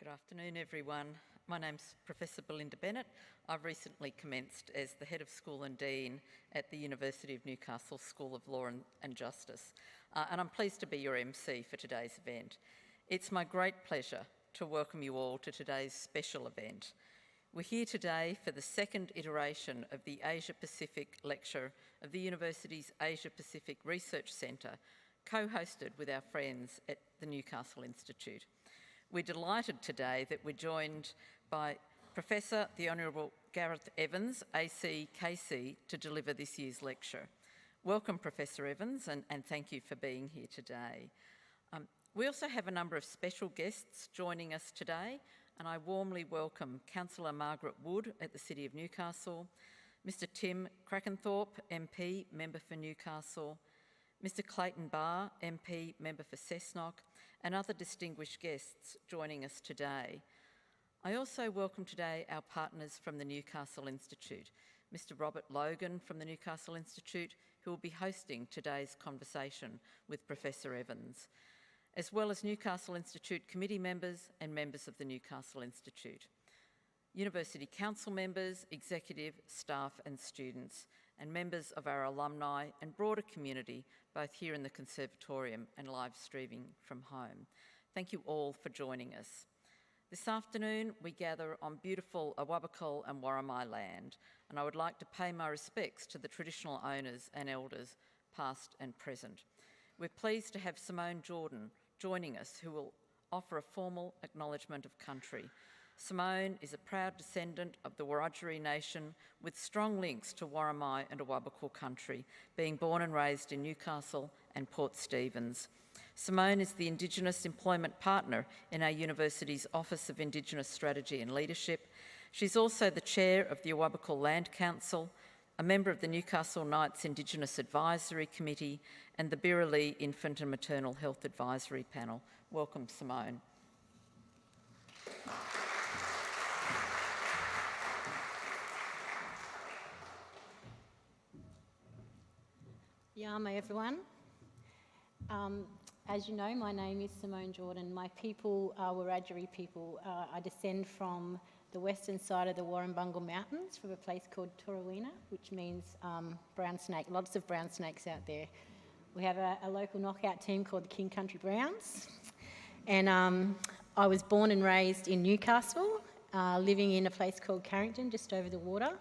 Good afternoon, everyone. My name's Professor Belinda Bennett. I've recently commenced as the Head of School and Dean at the University of Newcastle School of Law and Justice, and I'm pleased to be your MC for today's event. It's my great pleasure to welcome you all to today's special event. We're here today for the second iteration of the Asia-Pacific Lecture of the University's Asia-Pacific Research Centre, co-hosted with our friends at the Newcastle Institute. We're delighted today that we're joined by Professor the Honourable Gareth Evans, ACKC, to deliver this year's lecture. Welcome, Professor Evans, and thank you for being here today. We also have a number of special guests joining us today, and I warmly welcome Councillor Margaret Wood at the City of Newcastle, Mr Tim Krakenthorpe, MP, Member for Newcastle, Mr Clayton Barr, MP, Member for Cessnock, and other distinguished guests joining us today. I also welcome today our partners from the Newcastle Institute, Mr Robert Logan from the Newcastle Institute, who will be hosting today's conversation with Professor Evans, as well as Newcastle Institute committee members and members of the Newcastle Institute, University Council members, executive, staff and students, and members of our alumni and broader community, both here in the Conservatorium and live streaming from home. Thank you all for joining us. This afternoon, we gather on beautiful Awabakal and Warramai land, and I would like to pay my respects to the traditional owners and elders, past and present. We're pleased to have Simone Jordan joining us, who will offer a formal acknowledgement of country. Simone is a proud descendant of the Wiradjuri nation with strong links to Warramai and Awabakal country, being born and raised in Newcastle and Port Stephens. Simone is the Indigenous Employment Partner in our university's Office of Indigenous Strategy and Leadership. She's also the Chair of the Awabakal Land Council, a member of the Newcastle Knights Indigenous Advisory Committee and the Birrali Infant and Maternal Health Advisory Panel. Welcome, Simone. Yama everyone. As you know, my name is Simone Jordan. My people are Wiradjuri people. I descend from the western side of the Warrumbungle Mountains from a place called Turawina, which means brown snake, lots of brown snakes out there. We have a local knockout team called the King Country Browns. And I was born and raised in Newcastle, living in a place called Carrington, just over the water.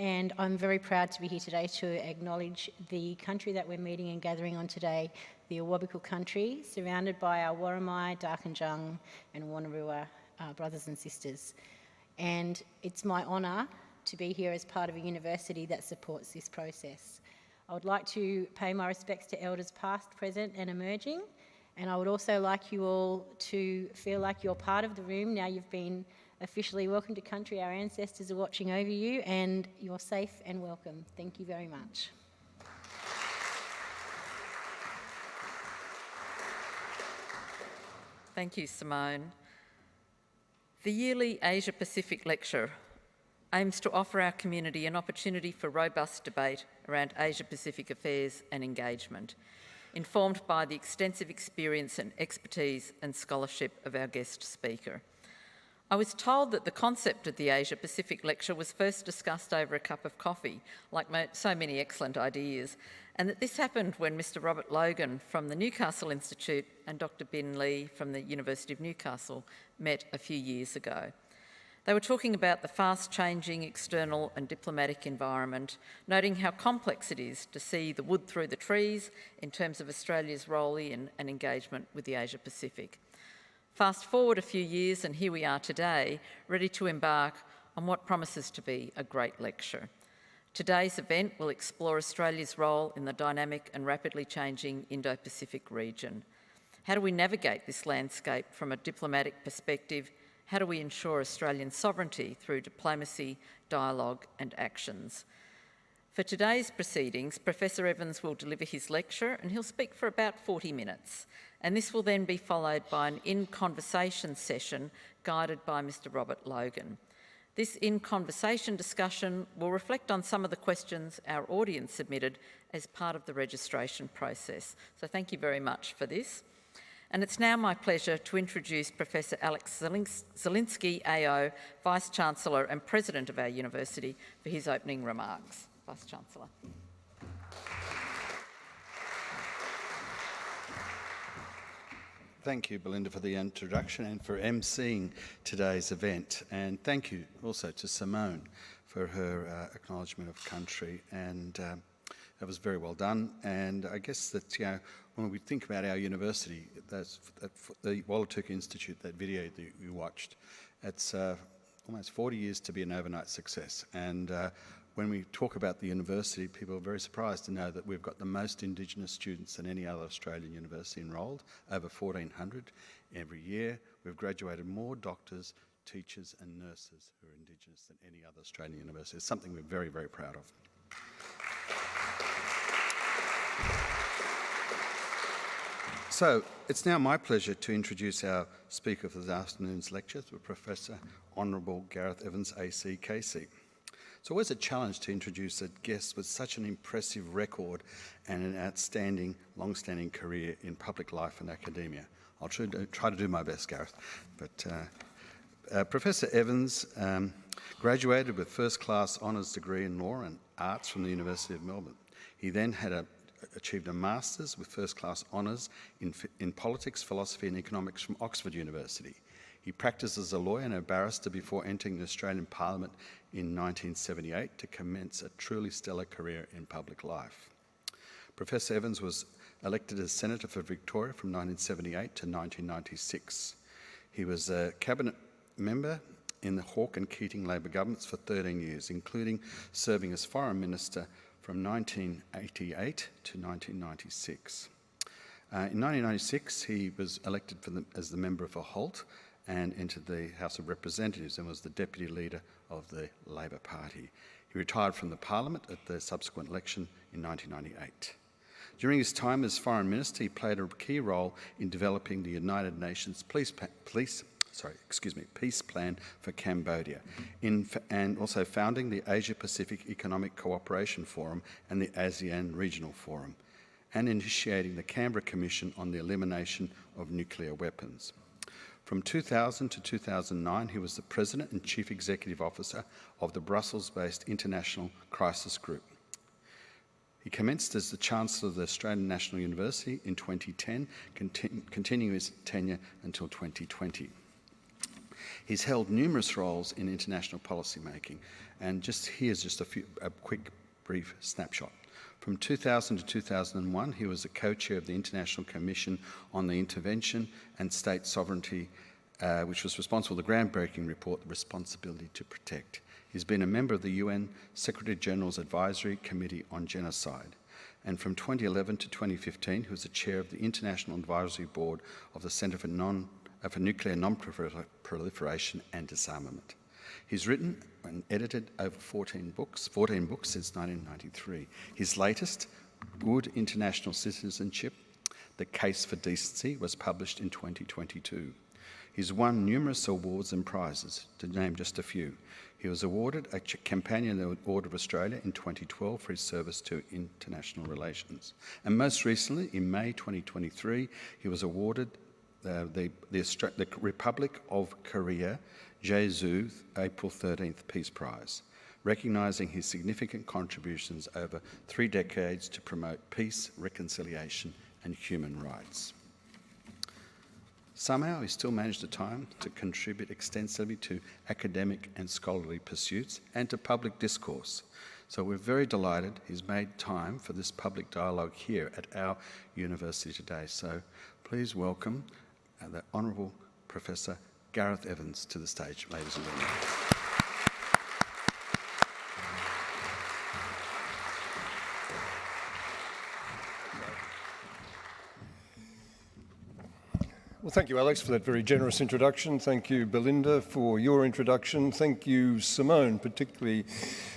And I'm very proud to be here today to acknowledge the country that we're meeting and gathering on today, the Awabakal country, surrounded by our Warramai, Darkinjung and Wonnarua brothers and sisters. And it's my honour to be here as part of a university that supports this process. I would like to pay my respects to elders past, present and emerging, and I would also like you all to feel like you're part of the room now you've been officially welcome to country. Our ancestors are watching over you and you're safe and welcome. Thank you very much. Thank you, Simone. The yearly Asia-Pacific Lecture aims to offer our community an opportunity for robust debate around Asia-Pacific affairs and engagement, informed by the extensive experience and expertise and scholarship of our guest speaker. I was told that the concept of the Asia-Pacific Lecture was first discussed over a cup of coffee, like so many excellent ideas, and that this happened when Mr Robert Logan from the Newcastle Institute and Dr Bin Lee from the University of Newcastle met a few years ago. They were talking about the fast-changing external and diplomatic environment, noting how complex it is to see the wood through the trees in terms of Australia's role in and engagement with the Asia-Pacific. Fast forward a few years and here we are today, ready to embark on what promises to be a great lecture. Today's event will explore Australia's role in the dynamic and rapidly changing Indo-Pacific region. How do we navigate this landscape from a diplomatic perspective? How do we ensure Australian sovereignty through diplomacy, dialogue and actions? For today's proceedings, Professor Evans will deliver his lecture and he'll speak for about 40 minutes. And this will then be followed by an in-conversation session guided by Mr Robert Logan. This in-conversation discussion will reflect on some of the questions our audience submitted as part of the registration process. So thank you very much for this. And it's now my pleasure to introduce Professor Alex Zielinski, AO, Vice-Chancellor and President of our university, for his opening remarks. Vice-Chancellor. Thank you, Belinda, for the introduction and for emceeing today's event. And thank you also to Simone for her acknowledgement of country. And that was very well done. And I guess that, you know, when we think about our university, that's the Walatuka Institute, that video that you watched, it's almost 40 years to be an overnight success. And when we talk about the university, people are very surprised to know that we've got the most Indigenous students than any other Australian university enrolled, over 1,400 every year. We've graduated more doctors, teachers and nurses who are Indigenous than any other Australian university. It's something we're very, very proud of. So, it's now my pleasure to introduce our speaker for this afternoon's lecture, Professor Honourable Gareth Evans, AC, KC. It's always a challenge to introduce a guest with such an impressive record and an outstanding, long-standing career in public life and academia. I'll try to do my best, Gareth. But Professor Evans graduated with first-class honours degree in law and arts from the University of Melbourne. He then achieved a master's with first-class honours in politics, philosophy and economics from Oxford University. He practised as a lawyer and a barrister before entering the Australian Parliament in 1978 to commence a truly stellar career in public life. Professor Evans was elected as Senator for Victoria from 1978 to 1996. He was a cabinet member in the Hawke and Keating Labor governments for 13 years, including serving as Foreign Minister from 1988 to 1996. In 1996, he was elected as the member for Holt and entered the House of Representatives and was the Deputy Leader of the Labor Party. He retired from the Parliament at the subsequent election in 1998. During his time as Foreign Minister, he played a key role in developing the United Nations peace plan for Cambodia, and also founding the Asia-Pacific Economic Cooperation Forum and the ASEAN Regional Forum, and initiating the Canberra Commission on the Elimination of Nuclear Weapons. From 2000 to 2009, he was the President and Chief Executive Officer of the Brussels-based International Crisis Group. He commenced as the Chancellor of the Australian National University in 2010, continuing his tenure until 2020. He's held numerous roles in international policy making, and here's a quick, brief snapshot. From 2000 to 2001, he was the co-chair of the International Commission on the Intervention and State Sovereignty, which was responsible for the groundbreaking report, The Responsibility to Protect. He's been a member of the UN Secretary-General's Advisory Committee on Genocide. And from 2011 to 2015, he was the chair of the International Advisory Board of the Centre for Nuclear Non-Proliferation and Disarmament. He's written and edited over 14 books since 1993. His latest, Good International Citizenship, The Case for Decency, was published in 2022. He's won numerous awards and prizes, to name just a few. He was awarded a Companion of the Order of Australia in 2012 for his service to international relations. And most recently, in May 2023, he was awarded the Republic of Korea Jeju April 13th Peace Prize, recognising his significant contributions over 3 decades to promote peace, reconciliation and human rights. Somehow he still managed the time to contribute extensively to academic and scholarly pursuits and to public discourse. So we're very delighted he's made time for this public dialogue here at our university today. So please welcome the Honourable Professor Gareth Evans to the stage, ladies and gentlemen. Well, thank you, Alex, for that very generous introduction. Thank you, Belinda, for your introduction. Thank you, Simone, particularly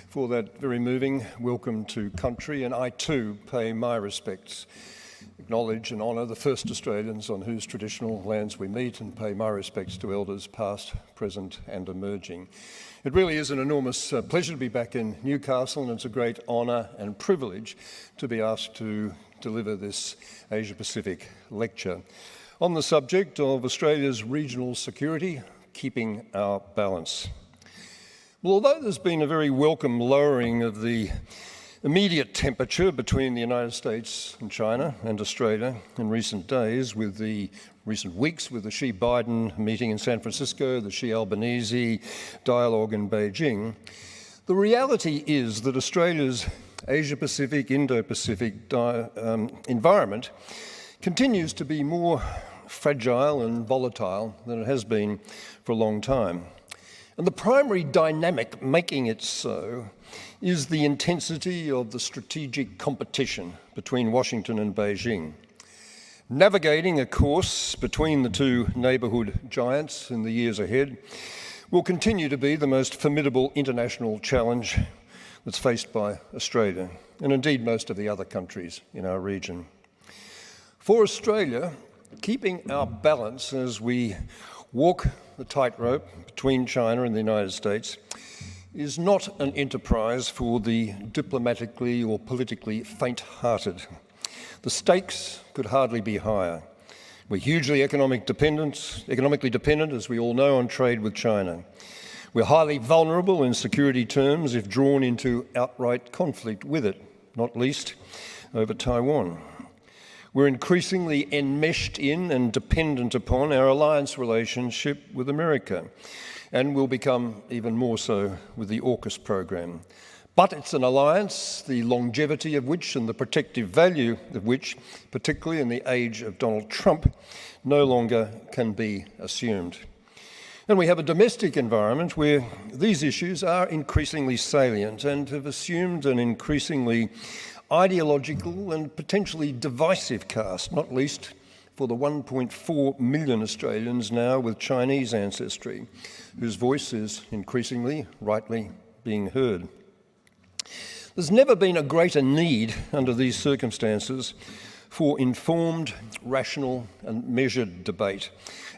for that very moving welcome to country. And I, too, pay my respects, acknowledge and honour the first Australians on whose traditional lands we meet, and pay my respects to elders past, present and emerging. It really is an enormous pleasure to be back in Newcastle, and it's a great honour and privilege to be asked to deliver this Asia-Pacific lecture. on the subject of Australia's regional security, keeping our balance. Well, although there's been a very welcome lowering of the immediate temperature between the United States and China and Australia in recent days, with the recent weeks with the Xi-Biden meeting in San Francisco, the Xi-Albanese dialogue in Beijing, the reality is that Australia's Asia-Pacific, Indo-Pacific environment continues to be more fragile and volatile than it has been for a long time. And the primary dynamic making it so is the intensity of the strategic competition between Washington and Beijing. Navigating a course between the two neighbourhood giants in the years ahead will continue to be the most formidable international challenge that's faced by Australia, and indeed most of the other countries in our region. For Australia, keeping our balance as we walk the tightrope between China and the United States is not an enterprise for the diplomatically or politically faint-hearted. The stakes could hardly be higher. We're hugely economically dependent, as we all know, on trade with China. We're highly vulnerable in security terms if drawn into outright conflict with it, not least over Taiwan. We're increasingly enmeshed in and dependent upon our alliance relationship with America, and will become even more so with the AUKUS program. But it's an alliance, the longevity of which and the protective value of which, particularly in the age of Donald Trump, no longer can be assumed. And we have a domestic environment where these issues are increasingly salient and have assumed an increasingly ideological and potentially divisive cast, not least for the 1.4 million Australians now with Chinese ancestry, whose voice is increasingly, rightly, being heard. There's never been a greater need under these circumstances for informed, rational and measured debate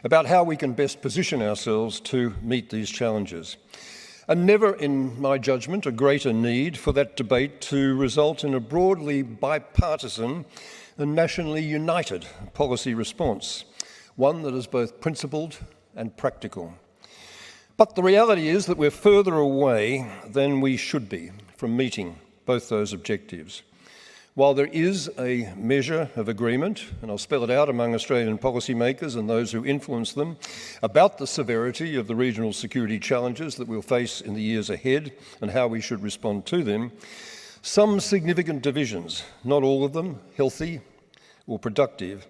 about how we can best position ourselves to meet these challenges. And never, in my judgment, a greater need for that debate to result in a broadly bipartisan and nationally united policy response, one that is both principled and practical. But the reality is that we're further away than we should be from meeting both those objectives. While there is a measure of agreement, and I'll spell it out among Australian policymakers and those who influence them, about the severity of the regional security challenges that we'll face in the years ahead and how we should respond to them, some significant divisions, not all of them healthy or productive,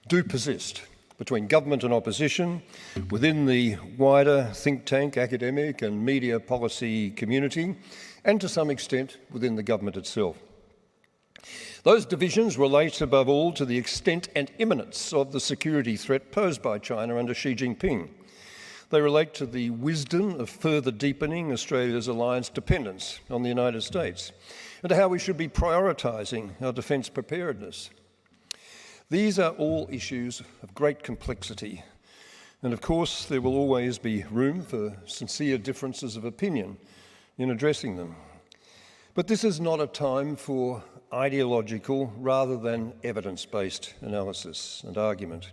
do persist between government and opposition, within the wider think tank, academic and media policy community, and to some extent within the government itself. Those divisions relate above all to the extent and imminence of the security threat posed by China under Xi Jinping. They relate to the wisdom of further deepening Australia's alliance dependence on the United States and to how we should be prioritising our defence preparedness. These are all issues of great complexity, and of course there will always be room for sincere differences of opinion in addressing them. But this is not a time for ideological rather than evidence-based analysis and argument.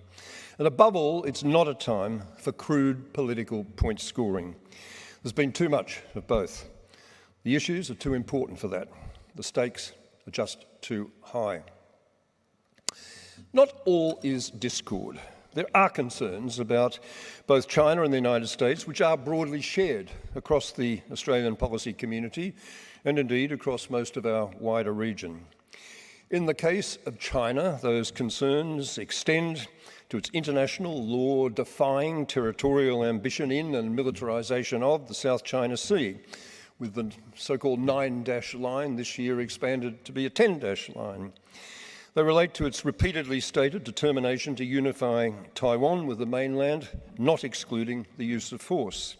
And above all, it's not a time for crude political point scoring. There's been too much of both. The issues are too important for that. The stakes are just too high. Not all is discord. There are concerns about both China and the United States which are broadly shared across the Australian policy community and indeed across most of our wider region. In the case of China, those concerns extend to its international law-defying territorial ambition in and militarisation of the South China Sea, with the so-called 9-dash line this year expanded to be a 10-dash line. They relate to its repeatedly stated determination to unify Taiwan with the mainland, not excluding the use of force,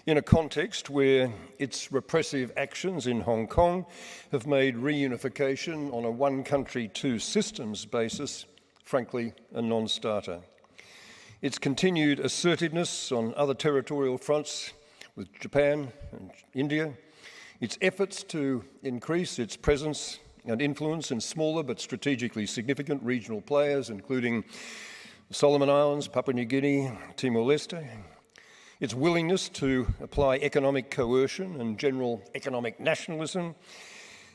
in a context where its repressive actions in Hong Kong have made reunification on a one-country, two-systems basis, frankly, a non-starter. Its continued assertiveness on other territorial fronts with Japan and India, its efforts to increase its presence and influence in smaller but strategically significant regional players, including Solomon Islands, Papua New Guinea, Timor-Leste, its willingness to apply economic coercion and general economic nationalism,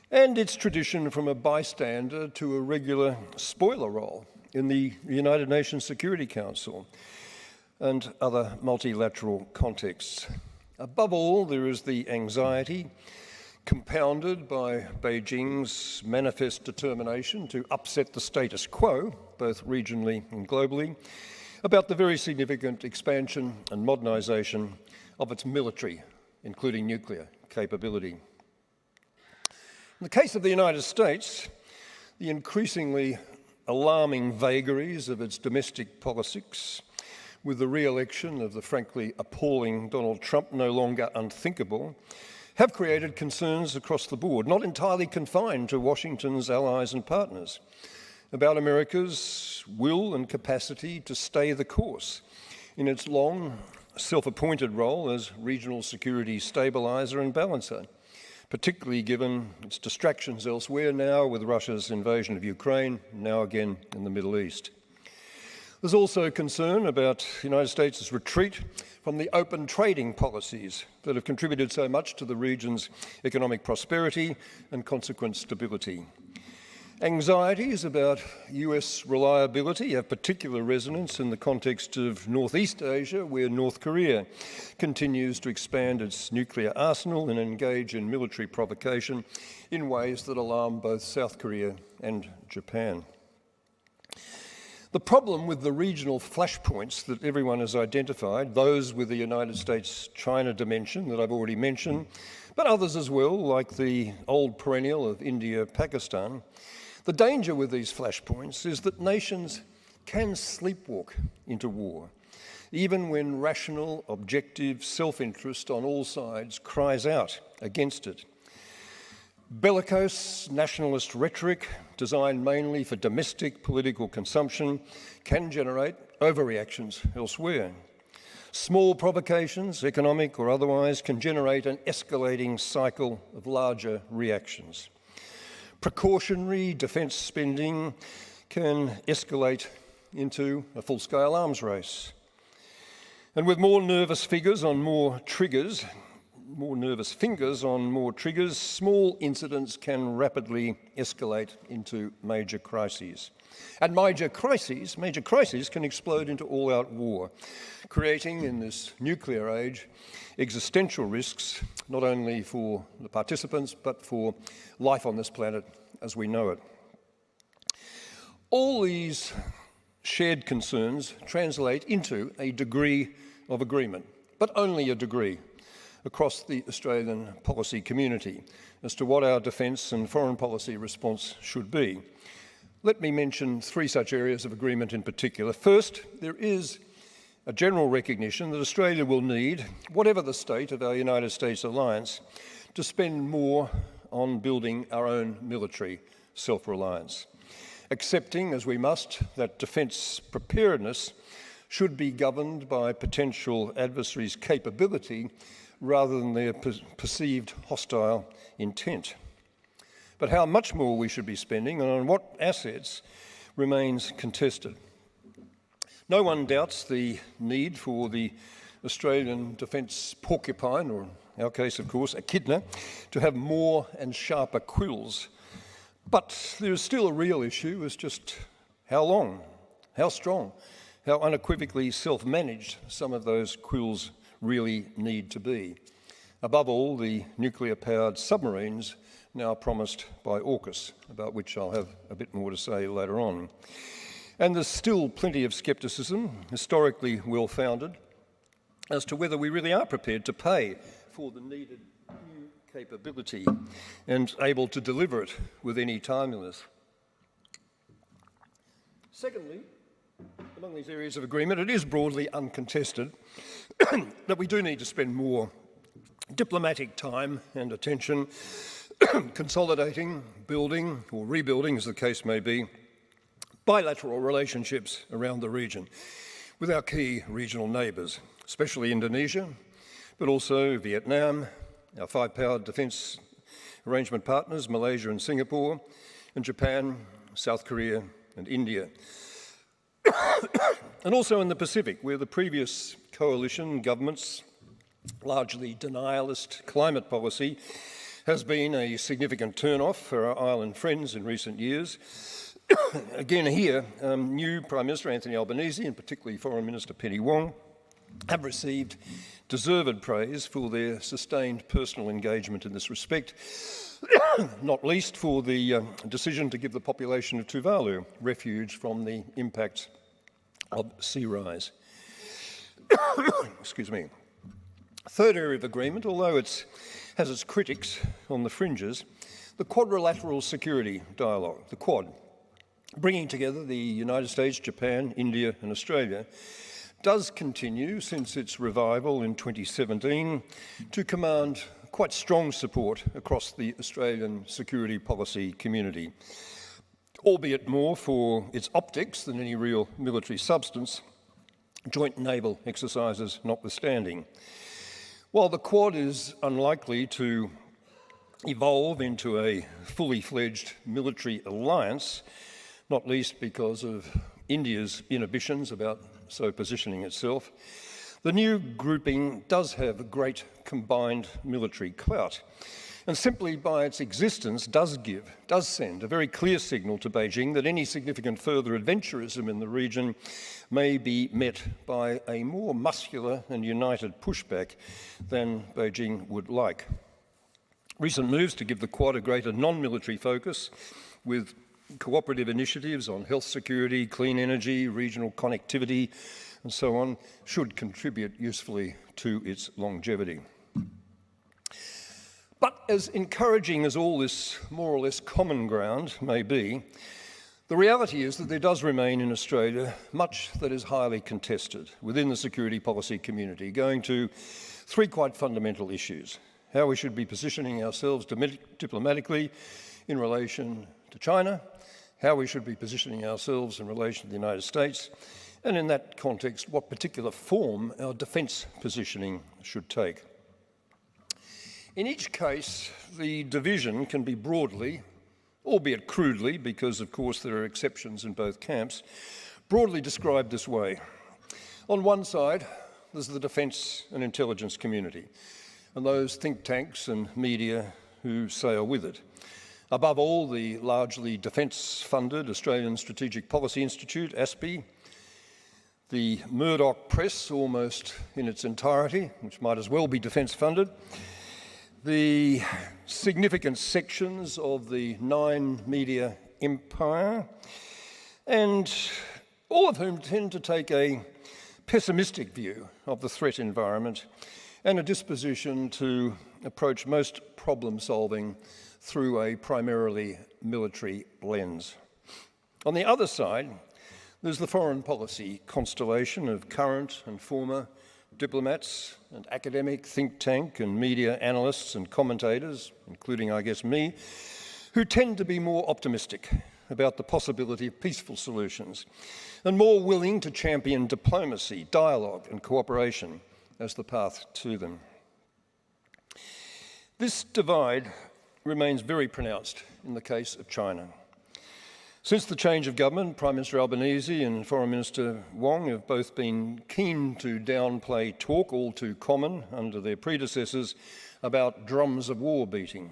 and its tradition from a bystander to a regular spoiler role in the United Nations Security Council and other multilateral contexts. Above all, there is the anxiety, compounded by Beijing's manifest determination to upset the status quo, both regionally and globally, about the very significant expansion and modernisation of its military, including nuclear capability. In the case of the United States, the increasingly alarming vagaries of its domestic politics, with the re-election of the frankly appalling Donald Trump no longer unthinkable, have created concerns across the board, not entirely confined to Washington's allies and partners, about America's will and capacity to stay the course in its long self-appointed role as regional security stabiliser and balancer, particularly given its distractions elsewhere now with Russia's invasion of Ukraine, now again in the Middle East. There's also concern about the United States' retreat from the open trading policies that have contributed so much to the region's economic prosperity and consequent stability. Anxieties about US reliability have particular resonance in the context of Northeast Asia, where North Korea continues to expand its nuclear arsenal and engage in military provocation in ways that alarm both South Korea and Japan. The problem with the regional flashpoints that everyone has identified, those with the United States-China dimension that I've already mentioned, but others as well, like the old perennial of India-Pakistan, the danger with these flashpoints is that nations can sleepwalk into war, even when rational, objective self-interest on all sides cries out against it. Bellicose nationalist rhetoric, designed mainly for domestic political consumption, can generate overreactions elsewhere. Small provocations, economic or otherwise, can generate an escalating cycle of larger reactions. Precautionary defence spending can escalate into a full-scale arms race. And with more nervous fingers on more triggers, small incidents can rapidly escalate into major crises. And major crises can explode into all-out war, creating in this nuclear age existential risks, not only for the participants, but for life on this planet as we know it. All these shared concerns translate into a degree of agreement, but only a degree, across the Australian policy community as to what our defence and foreign policy response should be. Let me mention three such areas of agreement in particular. First, there is a general recognition that Australia will need, whatever the state of our United States alliance, to spend more on building our own military self-reliance, accepting, as we must, that defence preparedness should be governed by potential adversaries' capability rather than their perceived hostile intent. But how much more we should be spending and on what assets remains contested. No one doubts the need for the Australian defence porcupine, or in our case, of course, echidna, to have more and sharper quills. But there is still a real issue as just how long, how strong, how unequivocally self-managed some of those quills really need to be. Above all, the nuclear-powered submarines now promised by AUKUS, about which I'll have a bit more to say later on. And there's still plenty of scepticism, historically well-founded, as to whether we really are prepared to pay for the needed new capability and able to deliver it with any timeliness. Secondly, among these areas of agreement, it is broadly uncontested that we do need to spend more diplomatic time and attention consolidating, building, or rebuilding, as the case may be, bilateral relationships around the region with our key regional neighbours, especially Indonesia, but also Vietnam, our five-powered defence arrangement partners, Malaysia and Singapore, and Japan, South Korea and India. And also in the Pacific, where the previous coalition government's largely denialist climate policy has been a significant turn-off for our island friends in recent years. Again here, new Prime Minister Anthony Albanese, and particularly Foreign Minister Penny Wong, have received deserved praise for their sustained personal engagement in this respect, not least for the decision to give the population of Tuvalu refuge from the impact of sea rise. Excuse me. Third area of agreement, although it has its critics on the fringes, the quadrilateral security dialogue, the Quad, bringing together the United States, Japan, India and Australia, does continue since its revival in 2017 to command quite strong support across the Australian security policy community, albeit more for its optics than any real military substance, joint naval exercises notwithstanding. While the Quad is unlikely to evolve into a fully fledged military alliance, not least because of India's inhibitions about so positioning itself, the new grouping does have great combined military clout, and simply by its existence does send a very clear signal to Beijing that any significant further adventurism in the region may be met by a more muscular and united pushback than Beijing would like. Recent moves to give the Quad a greater non-military focus with cooperative initiatives on health security, clean energy, regional connectivity, and so on, should contribute usefully to its longevity. But as encouraging as all this more or less common ground may be, the reality is that there does remain in Australia much that is highly contested within the security policy community, going to three quite fundamental issues: how we should be positioning ourselves diplomatically in relation to China, how we should be positioning ourselves in relation to the United States, and in that context, what particular form our defence positioning should take. In each case, the division can be broadly, albeit crudely, because of course there are exceptions in both camps, broadly described this way. On one side, there's the defence and intelligence community, and those think tanks and media who sail with it. Above all, the largely defence-funded Australian Strategic Policy Institute, ASPI, the Murdoch press almost in its entirety, which might as well be defence-funded, the significant sections of the Nine media empire, and all of whom tend to take a pessimistic view of the threat environment and a disposition to approach most problem-solving through a primarily military lens. On the other side, there's the foreign policy constellation of current and former diplomats and academic think tank and media analysts and commentators, including, I guess, me, who tend to be more optimistic about the possibility of peaceful solutions and more willing to champion diplomacy, dialogue and cooperation as the path to them. This divide remains very pronounced in the case of China. Since the change of government, Prime Minister Albanese and Foreign Minister Wong have both been keen to downplay talk, all too common under their predecessors, about drums of war beating.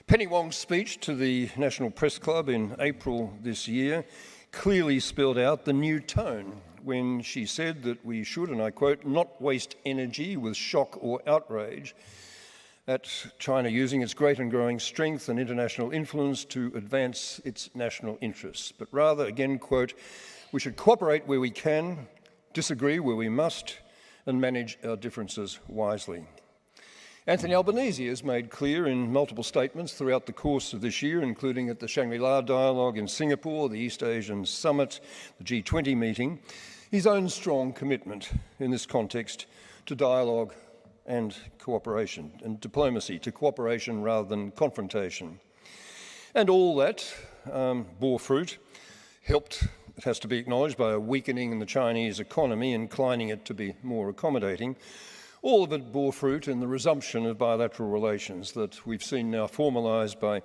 Penny Wong's speech to the National Press Club in April this year clearly spelled out the new tone when she said that we should, and I quote, not waste energy with shock or outrage at China using its great and growing strength and international influence to advance its national interests, but rather, again, quote, we should cooperate where we can, disagree where we must, and manage our differences wisely. Anthony Albanese has made clear in multiple statements throughout the course of this year, including at the Shangri-La Dialogue in Singapore, the East Asian Summit, the G20 meeting, his own strong commitment in this context to dialogue and cooperation, and diplomacy, to cooperation rather than confrontation. And all that bore fruit, helped, it has to be acknowledged, by a weakening in the Chinese economy, inclining it to be more accommodating. All of it bore fruit in the resumption of bilateral relations that we've seen now formalised by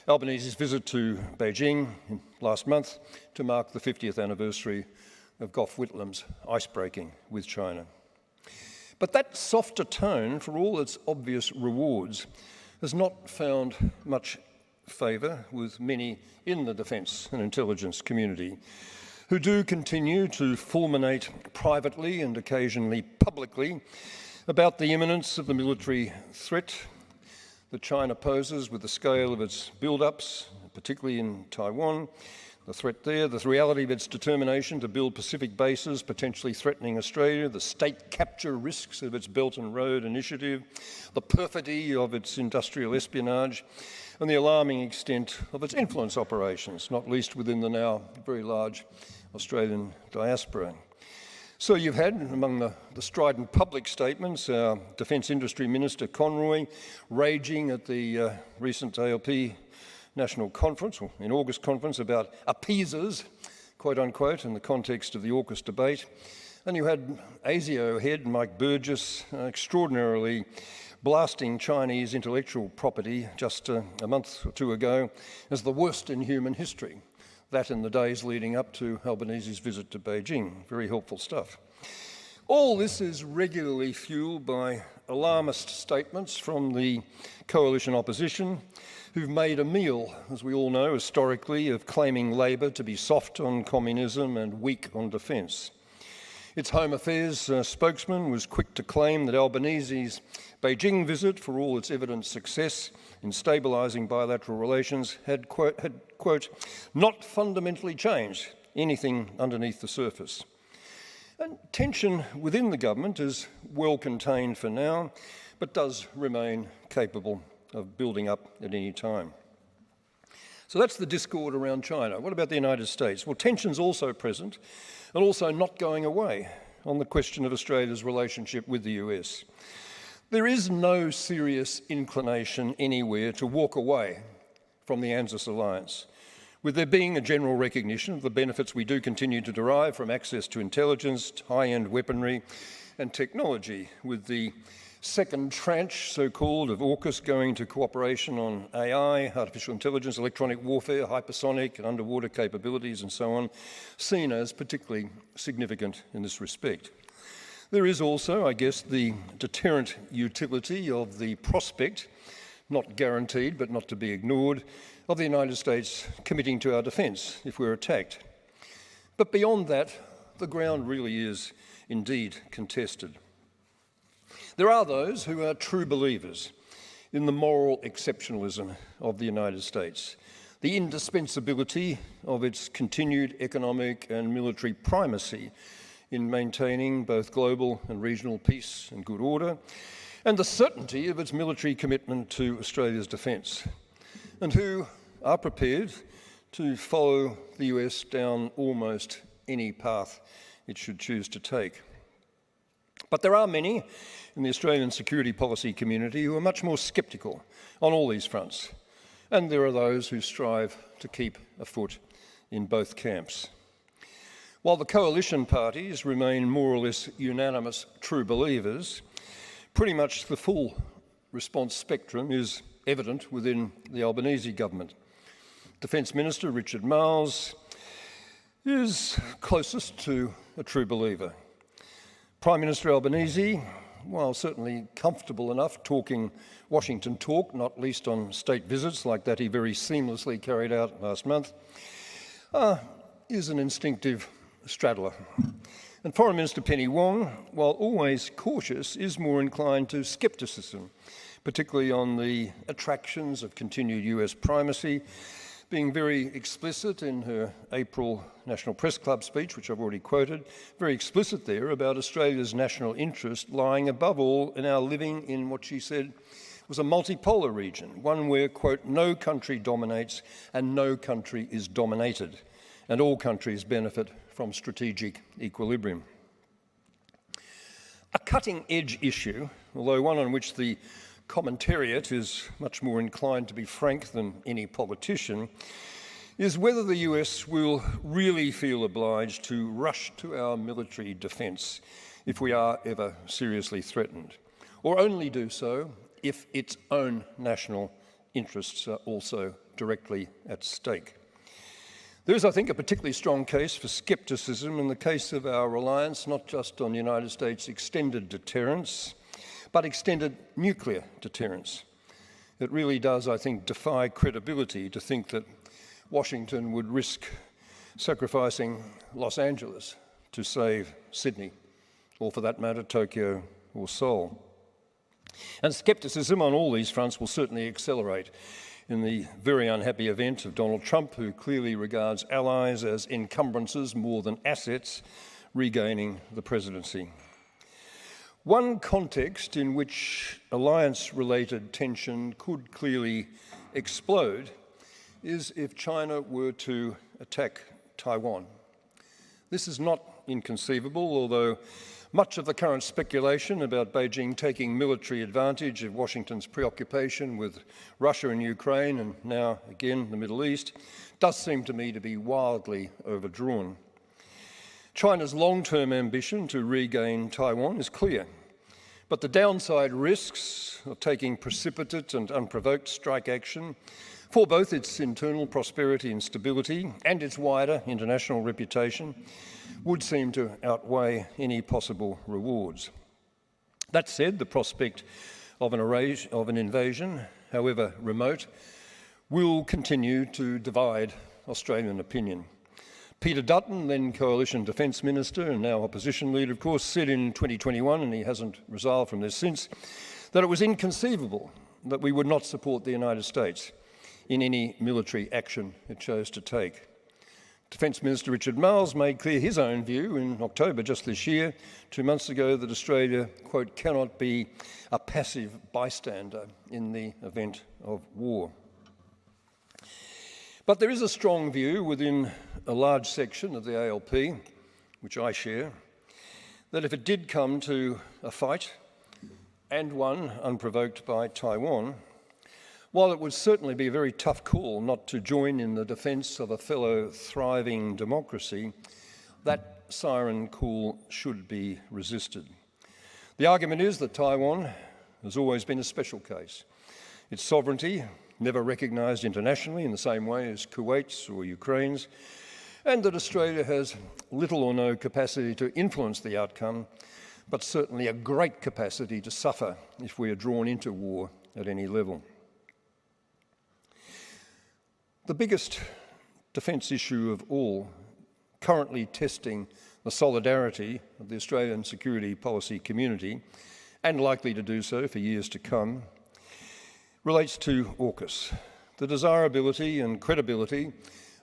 Albanese's visit to Beijing last month to mark the 50th anniversary of Gough Whitlam's icebreaking with China. But that softer tone, for all its obvious rewards, has not found much favour with many in the defence and intelligence community, who do continue to fulminate privately and occasionally publicly about the imminence of the military threat that China poses with the scale of its build-ups, particularly in Taiwan, the threat there, the reality of its determination to build Pacific bases, potentially threatening Australia, the state capture risks of its Belt and Road Initiative, the perfidy of its industrial espionage, and the alarming extent of its influence operations, not least within the now very large Australian diaspora. So you've had, among the strident public statements, our Defence Industry Minister Conroy raging at the recent ALP National Conference, or in August conference, about appeasers, quote unquote, in the context of the AUKUS debate. And you had ASIO head Mike Burgess extraordinarily blasting Chinese intellectual property just a month or two ago as the worst in human history. That in the days leading up to Albanese's visit to Beijing. Very helpful stuff. All this is regularly fueled by alarmist statements from the coalition opposition, who've made a meal, as we all know, historically, of claiming Labor to be soft on communism and weak on defence. Its Home Affairs spokesman was quick to claim that Albanese's Beijing visit, for all its evident success in stabilising bilateral relations, had, quote, not fundamentally changed anything underneath the surface. And tension within the government is well contained for now, but does remain capable of building up at any time. So that's the discord around China. What about the United States? Well, tension's also present and also not going away on the question of Australia's relationship with the US. There is no serious inclination anywhere to walk away from the ANZUS alliance, with there being a general recognition of the benefits we do continue to derive from access to intelligence, high-end weaponry and technology, with the second tranche, so-called, of AUKUS going to cooperation on AI, artificial intelligence, electronic warfare, hypersonic and underwater capabilities and so on, seen as particularly significant in this respect. There is also, I guess, the deterrent utility of the prospect, not guaranteed but not to be ignored, of the United States committing to our defence if we're attacked. But beyond that, the ground really is indeed contested. There are those who are true believers in the moral exceptionalism of the United States, the indispensability of its continued economic and military primacy in maintaining both global and regional peace and good order, and the certainty of its military commitment to Australia's defence, and who are prepared to follow the US down almost any path it should choose to take. But there are many in the Australian security policy community who are much more sceptical on all these fronts, and there are those who strive to keep a foot in both camps. While the coalition parties remain more or less unanimous true believers, pretty much the full response spectrum is evident within the Albanese government. Defence Minister Richard Marles is closest to a true believer. Prime Minister Albanese, while certainly comfortable enough talking Washington talk, not least on state visits like that he very seamlessly carried out last month, is an instinctive straddler. And Foreign Minister Penny Wong, while always cautious, is more inclined to scepticism, particularly on the attractions of continued US primacy, being very explicit in her April National Press Club speech, which I've already quoted, very explicit there about Australia's national interest lying above all in our living in what she said was a multipolar region, one where, quote, no country dominates and no country is dominated, and all countries benefit from strategic equilibrium. A cutting-edge issue, although one on which the commentariat is much more inclined to be frank than any politician, is whether the US will really feel obliged to rush to our military defence if we are ever seriously threatened, or only do so if its own national interests are also directly at stake. There is, I think, a particularly strong case for scepticism in the case of our reliance not just on the United States' extended deterrence, but extended nuclear deterrence. It really does, I think, defy credibility to think that Washington would risk sacrificing Los Angeles to save Sydney, or for that matter, Tokyo or Seoul. And scepticism on all these fronts will certainly accelerate in the very unhappy event of Donald Trump, who clearly regards allies as encumbrances more than assets, regaining the presidency. One context in which alliance-related tension could clearly explode is if China were to attack Taiwan. This is not inconceivable, although much of the current speculation about Beijing taking military advantage of Washington's preoccupation with Russia and Ukraine, and now again the Middle East, does seem to me to be wildly overdrawn. China's long-term ambition to regain Taiwan is clear, but the downside risks of taking precipitate and unprovoked strike action for both its internal prosperity and stability and its wider international reputation would seem to outweigh any possible rewards. That said, the prospect of an invasion, however remote, will continue to divide Australian opinion. Peter Dutton, then Coalition Defence Minister and now Opposition Leader, of course, said in 2021, and he hasn't resolved from this since, that it was inconceivable that we would not support the United States in any military action it chose to take. Defence Minister Richard Marles made clear his own view in October just this year, 2 months ago, that Australia, quote, cannot be a passive bystander in the event of war. But there is a strong view within a large section of the ALP, which I share, that if it did come to a fight, and one unprovoked by Taiwan, while it would certainly be a very tough call not to join in the defence of a fellow thriving democracy, that siren call should be resisted. The argument is that Taiwan has always been a special case. Its sovereignty, never recognised internationally in the same way as Kuwait's or Ukraine's, and that Australia has little or no capacity to influence the outcome, but certainly a great capacity to suffer if we are drawn into war at any level. The biggest defence issue of all, currently testing the solidarity of the Australian security policy community, and likely to do so for years to come, relates to AUKUS, the desirability and credibility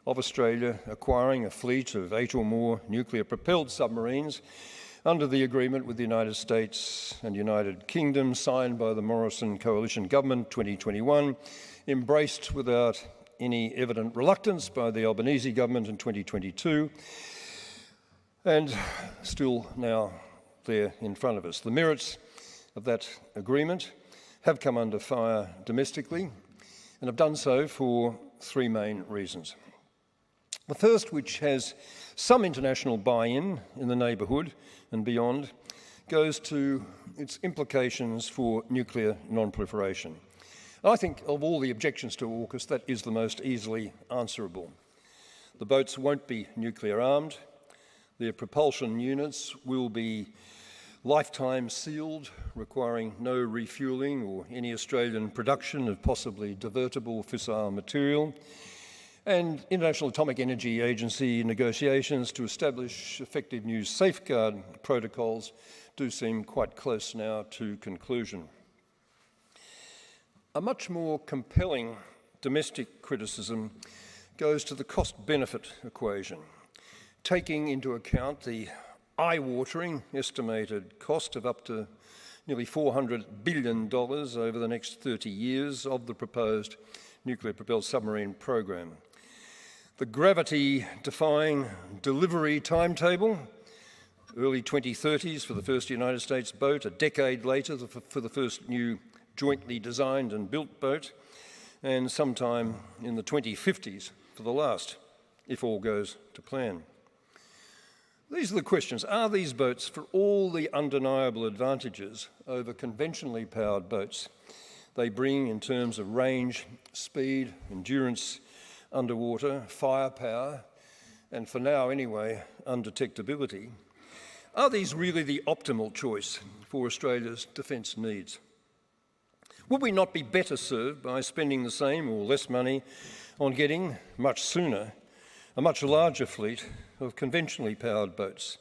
of Australia acquiring a fleet of 8 or more nuclear-propelled submarines under the agreement with the United States and United Kingdom signed by the Morrison Coalition Government 2021, embraced without any evident reluctance by the Albanese government in 2022, and still now there in front of us. The merits of that agreement have come under fire domestically and have done so for 3 main reasons. The first, which has some international buy-in in the neighbourhood and beyond, goes to its implications for nuclear non-proliferation. I think of all the objections to AUKUS, that is the most easily answerable. The boats won't be nuclear armed. Their propulsion units will be lifetime sealed, requiring no refuelling or any Australian production of possibly divertible fissile material. And International Atomic Energy Agency negotiations to establish effective new safeguard protocols do seem quite close now to conclusion. A much more compelling domestic criticism goes to the cost-benefit equation, taking into account the eye-watering estimated cost of up to nearly $400 billion over the next 30 years of the proposed nuclear-propelled submarine program. The gravity-defying delivery timetable, early 2030s for the first United States boat, a decade later for the first new jointly designed and built boat, and sometime in the 2050s for the last, if all goes to plan. These are the questions. Are these boats, for all the undeniable advantages over conventionally powered boats they bring in terms of range, speed, endurance, underwater, firepower, and for now anyway, undetectability, are these really the optimal choice for Australia's defence needs? Would we not be better served by spending the same or less money on getting, much sooner, a much larger fleet of conventionally powered boats,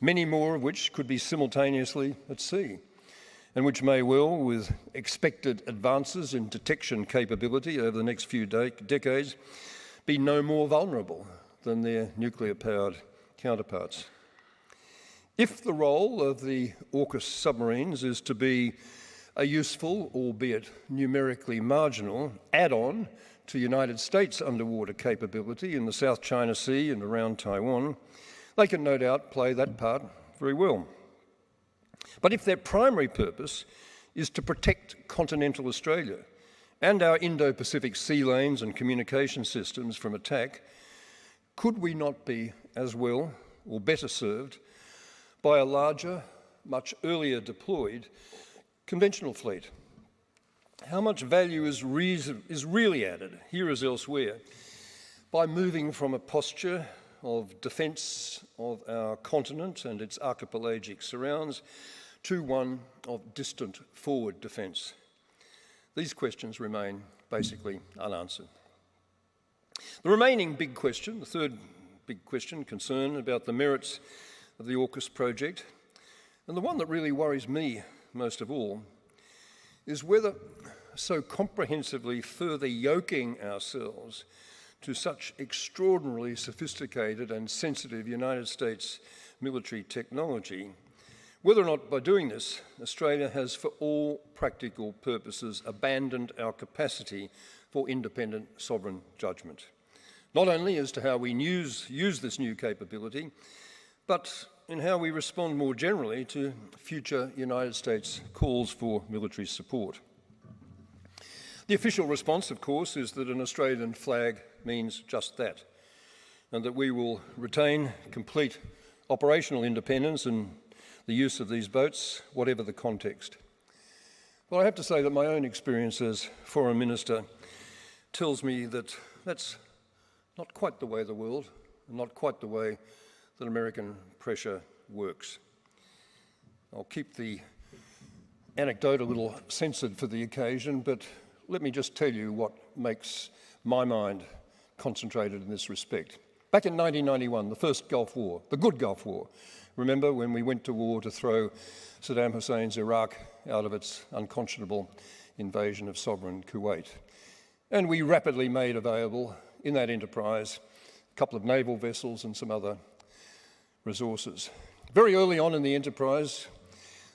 many more of which could be simultaneously at sea, and which may well, with expected advances in detection capability over the next few decades, be no more vulnerable than their nuclear-powered counterparts? If the role of the AUKUS submarines is to be a useful, albeit numerically marginal, add-on to United States underwater capability in the South China Sea and around Taiwan, they can no doubt play that part very well. But if their primary purpose is to protect continental Australia and our Indo-Pacific sea lanes and communication systems from attack, could we not be as well or better served by a larger, much earlier deployed conventional fleet? How much value is really added, here as elsewhere, by moving from a posture of defence of our continent and its archipelagic surrounds to one of distant forward defence? These questions remain basically unanswered. The remaining big question, the third big question, concern about the merits of the AUKUS project, and the one that really worries me most of all, is whether so comprehensively further yoking ourselves to such extraordinarily sophisticated and sensitive United States military technology, whether or not by doing this, Australia has for all practical purposes abandoned our capacity for independent sovereign judgment, not only as to how we use this new capability, but in how we respond more generally to future United States calls for military support. The official response, of course, is that an Australian flag means just that, and that we will retain complete operational independence in the use of these boats, whatever the context. But I have to say that my own experience as Foreign Minister tells me that that's not quite the way of the world, and not quite the way that American pressure works. I'll keep the anecdote a little censored for the occasion, but let me just tell you what makes my mind concentrated in this respect. Back in 1991, the first Gulf War, the good Gulf War, remember when we went to war to throw Saddam Hussein's Iraq out of its unconscionable invasion of sovereign Kuwait? And we rapidly made available in that enterprise a couple of naval vessels and some other resources. Very early on in the enterprise,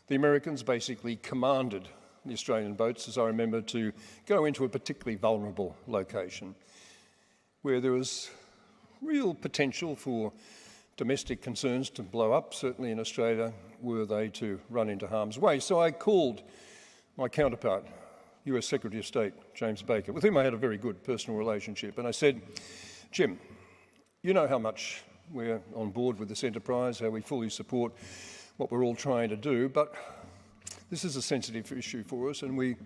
the Americans basically commanded the Australian boats, as I remember, to go into a particularly vulnerable location where there was real potential for domestic concerns to blow up, certainly in Australia, were they to run into harm's way. So I called my counterpart, US Secretary of State, James Baker, with whom I had a very good personal relationship, and I said, Jim, you know how much we're on board with this enterprise, how we fully support what we're all trying to do, but this is a sensitive issue for us, and we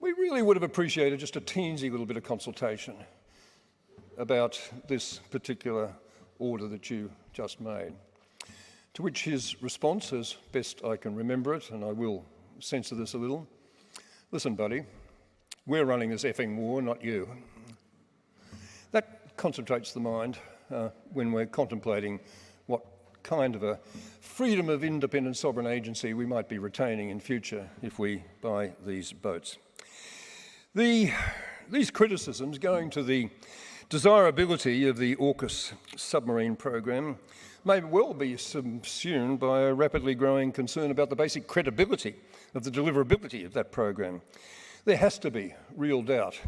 really would have appreciated just a teensy little bit of consultation about this particular order that you just made. To which his response, as best I can remember it, and I will censor this a little, listen, buddy, we're running this effing war, not you. That concentrates the mind when we're contemplating what kind of a freedom of independent sovereign agency we might be retaining in future if we buy these boats. These criticisms going to the desirability of the AUKUS submarine program may well be subsumed by a rapidly growing concern about the basic credibility of the deliverability of that program. There has to be real doubt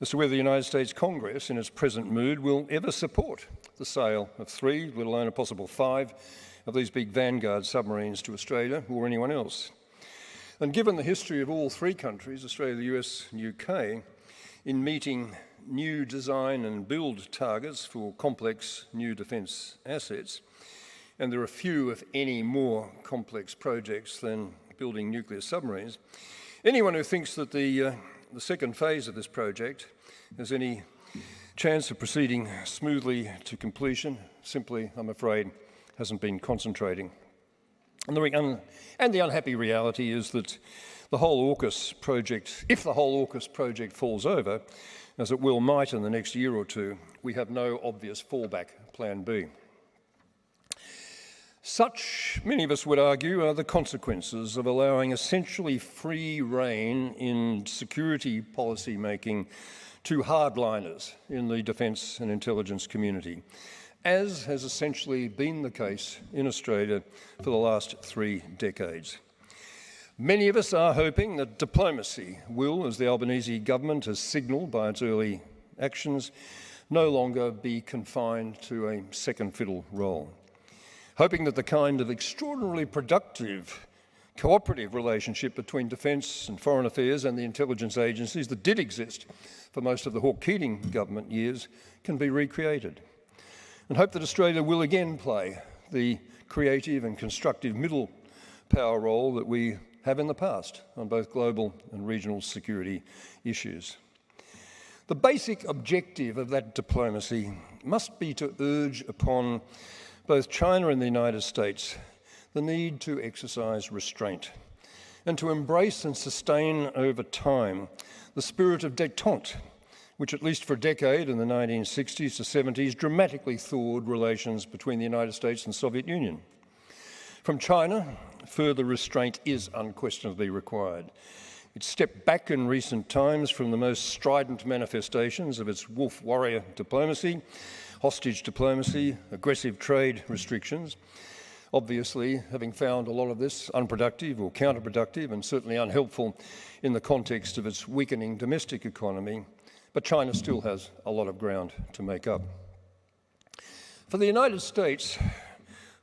as to whether the United States Congress, in its present mood, will ever support the sale of 3, let alone a possible 5, of these big Vanguard submarines to Australia or anyone else. And given the history of all 3 countries, Australia, the US and UK, in meeting new design and build targets for complex new defence assets, and there are few, if any, more complex projects than building nuclear submarines, anyone who thinks that the second phase of this project has any chance of proceeding smoothly to completion simply, I'm afraid, hasn't been concentrating. And the unhappy reality is that the whole AUKUS project, if the whole AUKUS project falls over, as it might in the next year or two, we have no obvious fallback plan B. Such, many of us would argue, are the consequences of allowing essentially free rein in security policy making to hardliners in the defence and intelligence community, as has essentially been the case in Australia for the last 3 decades. Many of us are hoping that diplomacy will, as the Albanese government has signalled by its early actions, no longer be confined to a second fiddle role. Hoping that the kind of extraordinarily productive, cooperative relationship between defence and foreign affairs and the intelligence agencies that did exist for most of the Hawke Keating Government years can be recreated. And hope that Australia will again play the creative and constructive middle power role that we have in the past on both global and regional security issues. The basic objective of that diplomacy must be to urge upon both China and the United States the need to exercise restraint and to embrace and sustain over time the spirit of détente, which at least for a decade in the 1960s to 70s dramatically thawed relations between the United States and the Soviet Union. From China, further restraint is unquestionably required. It stepped back in recent times from the most strident manifestations of its wolf warrior diplomacy, hostage diplomacy, aggressive trade restrictions, obviously having found a lot of this unproductive or counterproductive and certainly unhelpful in the context of its weakening domestic economy, but China still has a lot of ground to make up. For the United States,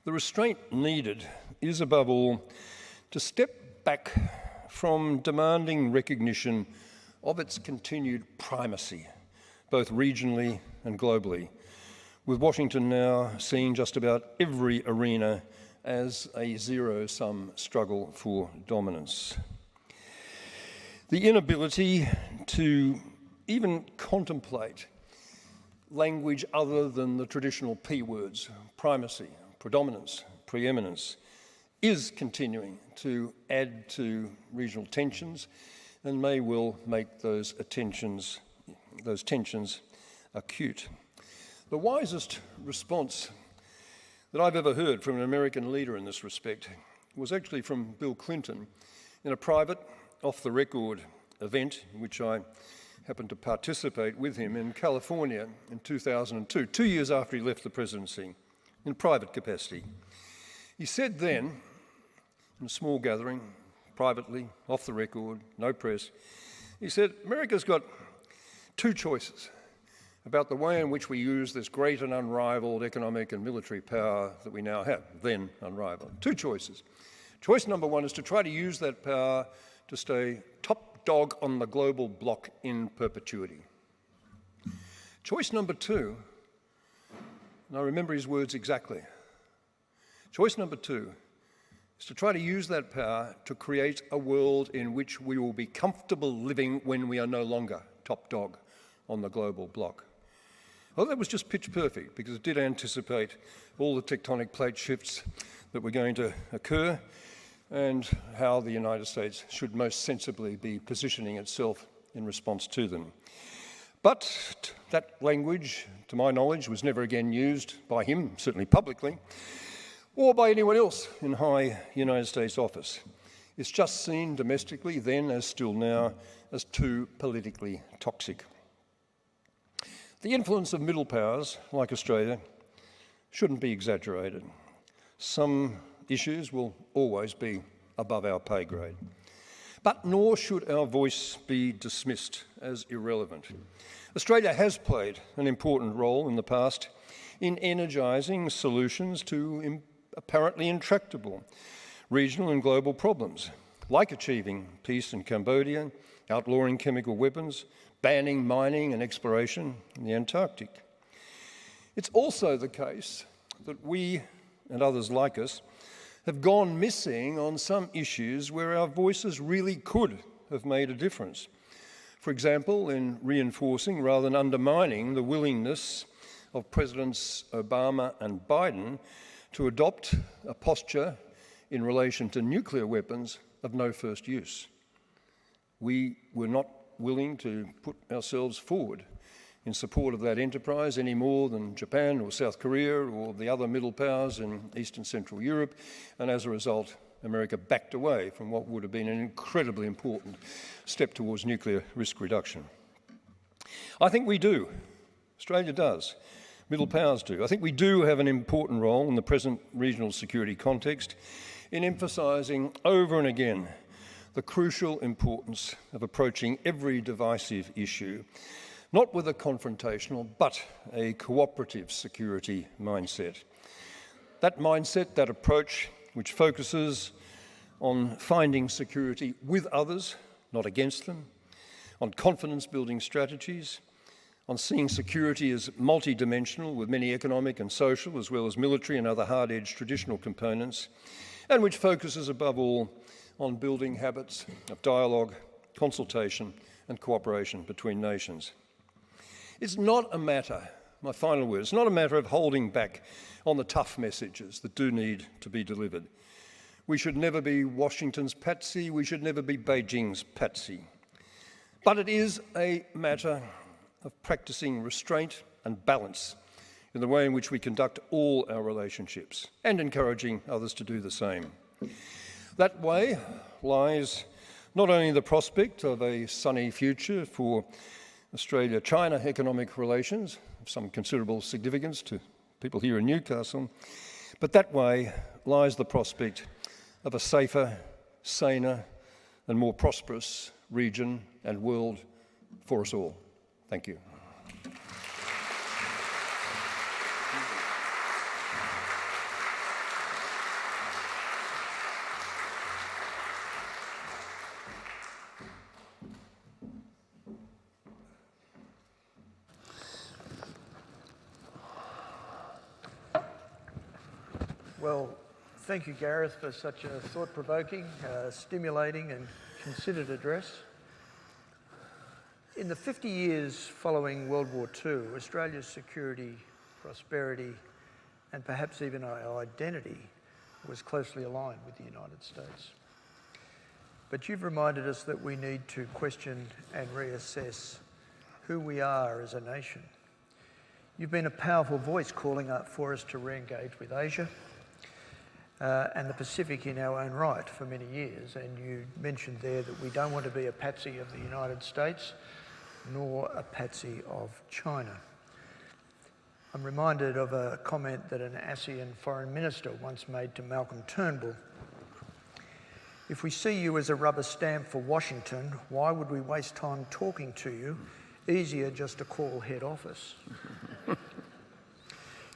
the restraint needed is above all to step back from demanding recognition of its continued primacy, both regionally and globally, with Washington now seeing just about every arena as a zero-sum struggle for dominance. The inability to even contemplate language other than the traditional P words, primacy, predominance, preeminence, is continuing to add to regional tensions and may well make those tensions acute. The wisest response that I've ever heard from an American leader in this respect was actually from Bill Clinton in a private, off-the-record event in which I happened to participate with him in California in 2002, 2 years after he left the presidency, in private capacity. He said then, in a small gathering, privately, off the record, no press, he said, America's got 2 choices about the way in which we use this great and unrivaled economic and military power that we now have, then unrivaled. 2 choices. Choice number 1 is to try to use that power to stay top dog on the global block in perpetuity. Choice number 2, and I remember his words exactly, choice number 2 is to try to use that power to create a world in which we will be comfortable living when we are no longer top dog on the global block. Well, that was just pitch perfect because it did anticipate all the tectonic plate shifts that were going to occur and how the United States should most sensibly be positioning itself in response to them. But that language, to my knowledge, was never again used by him, certainly publicly, or by anyone else in high United States office. It's just seen domestically, then as still now, as too politically toxic. The influence of middle powers, like Australia, shouldn't be exaggerated. Some issues will always be above our pay grade. But nor should our voice be dismissed as irrelevant. Australia has played an important role in the past in energising solutions to apparently intractable regional and global problems, like achieving peace in Cambodia, outlawing chemical weapons, banning mining and exploration in the Antarctic. It's also the case that we and others like us have gone missing on some issues where our voices really could have made a difference. For example, in reinforcing rather than undermining the willingness of Presidents Obama and Biden to adopt a posture in relation to nuclear weapons of no first use. We were not willing to put ourselves forward in support of that enterprise any more than Japan or South Korea or the other middle powers in East and Central Europe, and as a result, America backed away from what would have been an incredibly important step towards nuclear risk reduction. I think we do. Australia does. Middle powers do. I think we do have an important role in the present regional security context in emphasising over and again the crucial importance of approaching every divisive issue, not with a confrontational, but a cooperative security mindset. That mindset, that approach, which focuses on finding security with others, not against them, on confidence-building strategies, on seeing security as multidimensional with many economic and social as well as military and other hard-edged traditional components, and which focuses above all on building habits of dialogue, consultation and cooperation between nations. It's not a matter, my final word, it's not a matter of holding back on the tough messages that do need to be delivered. We should never be Washington's patsy, we should never be Beijing's patsy. But it is a matter of practicing restraint and balance in the way in which we conduct all our relationships and encouraging others to do the same. That way lies not only the prospect of a sunny future for Australia-China economic relations of some considerable significance to people here in Newcastle, but that way lies the prospect of a safer, saner and more prosperous region and world for us all. Thank you. Well, thank you, Gareth, for such a thought-provoking, stimulating and considered address. In the 50 years following World War II, Australia's security, prosperity and perhaps even our identity was closely aligned with the United States. But you've reminded us that we need to question and reassess who we are as a nation. You've been a powerful voice calling up for us to re-engage with Asia and the Pacific in our own right for many years. And you mentioned there that we don't want to be a patsy of the United States, nor a patsy of China. I'm reminded of a comment that an ASEAN foreign minister once made to Malcolm Turnbull. If we see you as a rubber stamp for Washington, why would we waste time talking to you? Easier just to call head office.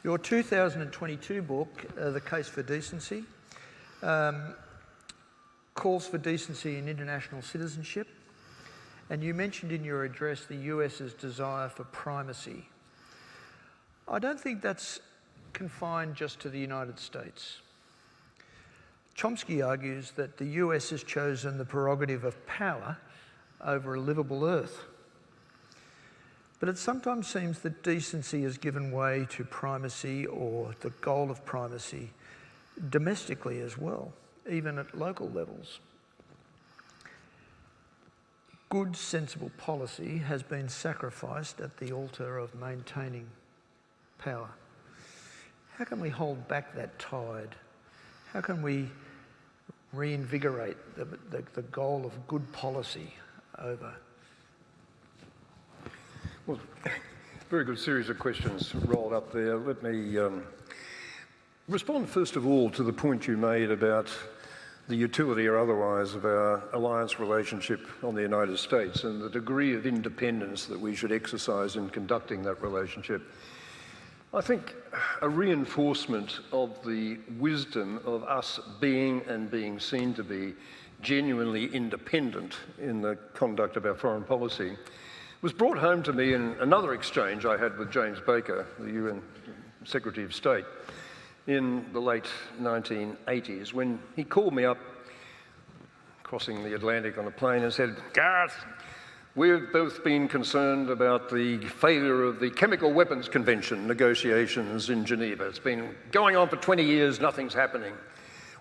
Your 2022 book, The Case for Decency, calls for decency in international citizenship, and you mentioned in your address the US's desire for primacy. I don't think that's confined just to the United States. Chomsky argues that the US has chosen the prerogative of power over a livable earth. But it sometimes seems that decency has given way to primacy or the goal of primacy domestically as well, even at local levels. Good, sensible policy has been sacrificed at the altar of maintaining power. How can we hold back that tide? How can we reinvigorate the goal of good policy over? Well, very good series of questions rolled up there. Let me respond first of all to the point you made about the utility or otherwise of our alliance relationship on the United States and the degree of independence that we should exercise in conducting that relationship. I think a reinforcement of the wisdom of us being and being seen to be genuinely independent in the conduct of our foreign policy was brought home to me in another exchange I had with James Baker, the UN Secretary of State, in the late 1980s, when he called me up, crossing the Atlantic on a plane, and said, "Gareth, We've both been concerned about the failure of the Chemical Weapons Convention negotiations in Geneva. It's been going on for 20 years, nothing's happening.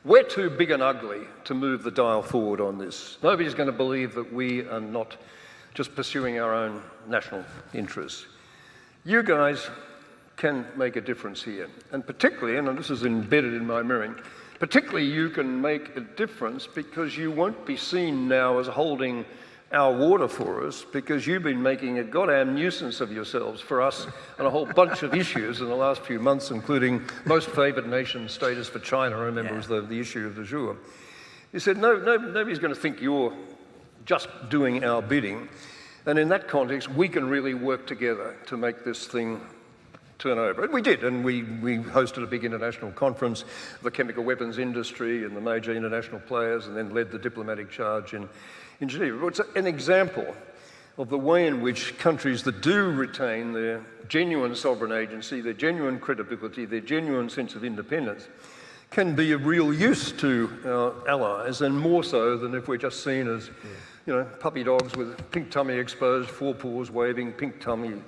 We're too big and ugly to move the dial forward on this. Nobody's going to believe that we are not just pursuing our own national interests. You guys can make a difference here. And particularly, and this is embedded in my mirroring, particularly you can make a difference because you won't be seen now as holding our water for us, because you've been making a goddamn nuisance of yourselves for us on a whole bunch of issues in the last few months, including most favoured nation status for China, I remember was the issue of the jour. You said, nobody's going to think you're just doing our bidding. And in that context, we can really work together to make this thing turn over. And we did, and we hosted a big international conference of the chemical weapons industry and the major international players, and then led the diplomatic charge in Geneva. But it's an example of the way in which countries that do retain their genuine sovereign agency, their genuine credibility, their genuine sense of independence, can be of real use to our allies, and more so than if we're just seen as, puppy dogs with pink tummy exposed, forepaws waving, pink tongue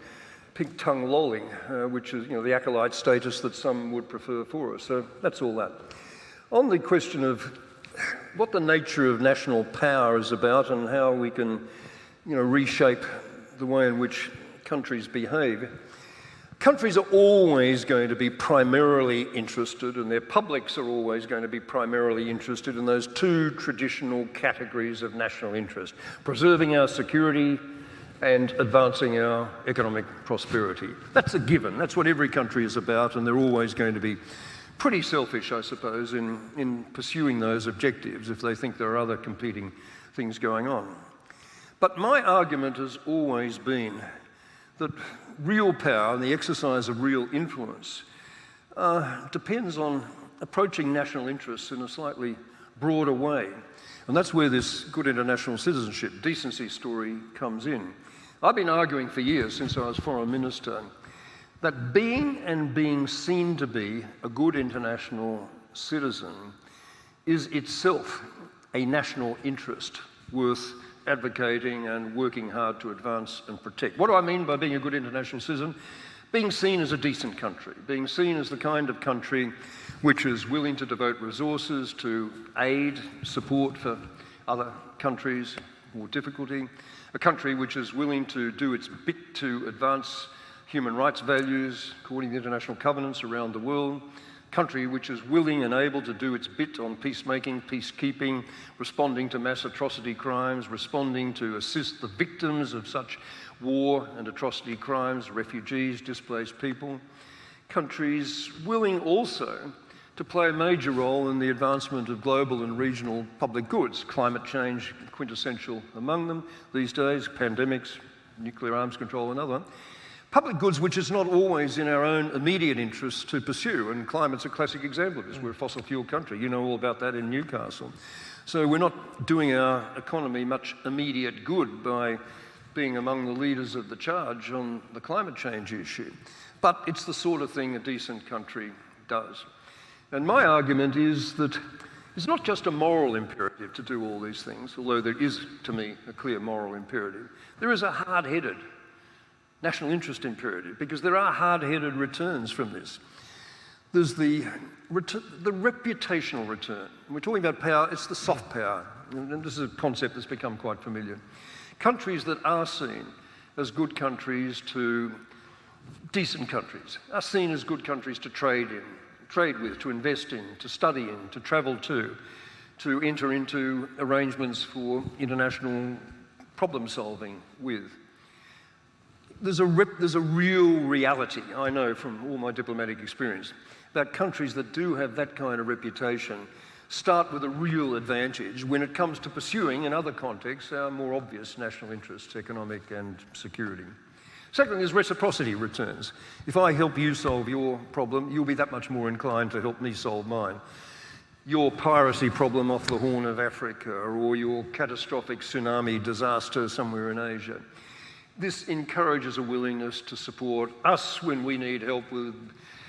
lolling, which is, the acolyte status that some would prefer for us. So that's all that. On the question of what the nature of national power is about and how we can, reshape the way in which countries behave. Countries are always going to be primarily interested, and their publics are always going to be primarily interested in those two traditional categories of national interest: preserving our security and advancing our economic prosperity. That's a given. That's what every country is about, and they're always going to be pretty selfish, I suppose, in pursuing those objectives if they think there are other competing things going on. But my argument has always been that real power and the exercise of real influence depends on approaching national interests in a slightly broader way. And that's where this Good International Citizenship, Decency story comes in. I've been arguing for years, since I was Foreign Minister, that being seen to be a good international citizen is itself a national interest worth advocating and working hard to advance and protect. What do I mean by being a good international citizen? Being seen as a decent country, being seen as the kind of country which is willing to devote resources to aid, support for other countries more difficulty, a country which is willing to do its bit to advance human rights values according to international covenants around the world, a country which is willing and able to do its bit on peacemaking, peacekeeping, responding to mass atrocity crimes, responding to assist the victims of such war and atrocity crimes, refugees, displaced people, countries willing also to play a major role in the advancement of global and regional public goods, climate change quintessential among them these days, pandemics, nuclear arms control another. Public goods which is not always in our own immediate interests to pursue, and climate's a classic example of this. We're a fossil fuel country. You know all about that in Newcastle. So we're not doing our economy much immediate good by being among the leaders of the charge on the climate change issue. But it's the sort of thing a decent country does. And my argument is that it's not just a moral imperative to do all these things, although there is, to me, a clear moral imperative. There is a hard-headed national interest imperative, because there are hard-headed returns from this. There's the reputational return. When we're talking about power, it's the soft power. And this is a concept that's become quite familiar. Countries that are seen as good countries to decent countries are seen as good countries to trade with, to invest in, to study in, to travel to enter into arrangements for international problem solving with. There's a real reality, I know from all my diplomatic experience, that countries that do have that kind of reputation start with a real advantage when it comes to pursuing, in other contexts, our more obvious national interests, economic and security. Secondly, there's reciprocity returns. If I help you solve your problem, you'll be that much more inclined to help me solve mine. Your piracy problem off the Horn of Africa, or your catastrophic tsunami disaster somewhere in Asia. This encourages a willingness to support us when we need help with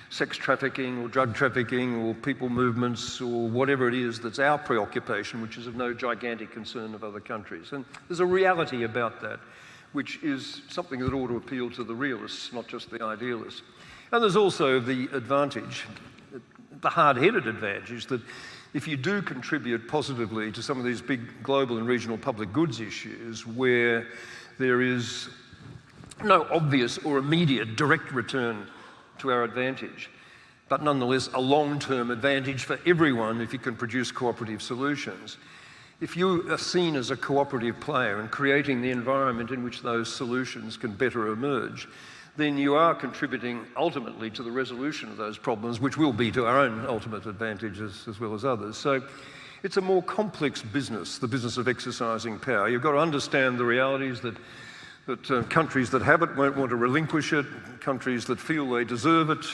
sex trafficking or drug trafficking or people movements or whatever it is that's our preoccupation, which is of no gigantic concern of other countries. And there's a reality about that. which is something that ought to appeal to the realists, not just the idealists. And there's also the advantage, the hard-headed advantage, that if you do contribute positively to some of these big global and regional public goods issues where there is no obvious or immediate direct return to our advantage, but nonetheless a long-term advantage for everyone if you can produce cooperative solutions. If you are seen as a cooperative player and creating the environment in which those solutions can better emerge, then you are contributing ultimately to the resolution of those problems, which will be to our own ultimate advantages as well as others. So it's a more complex business, the business of exercising power. You've got to understand the realities that countries that have it won't want to relinquish it. Countries that feel they deserve it,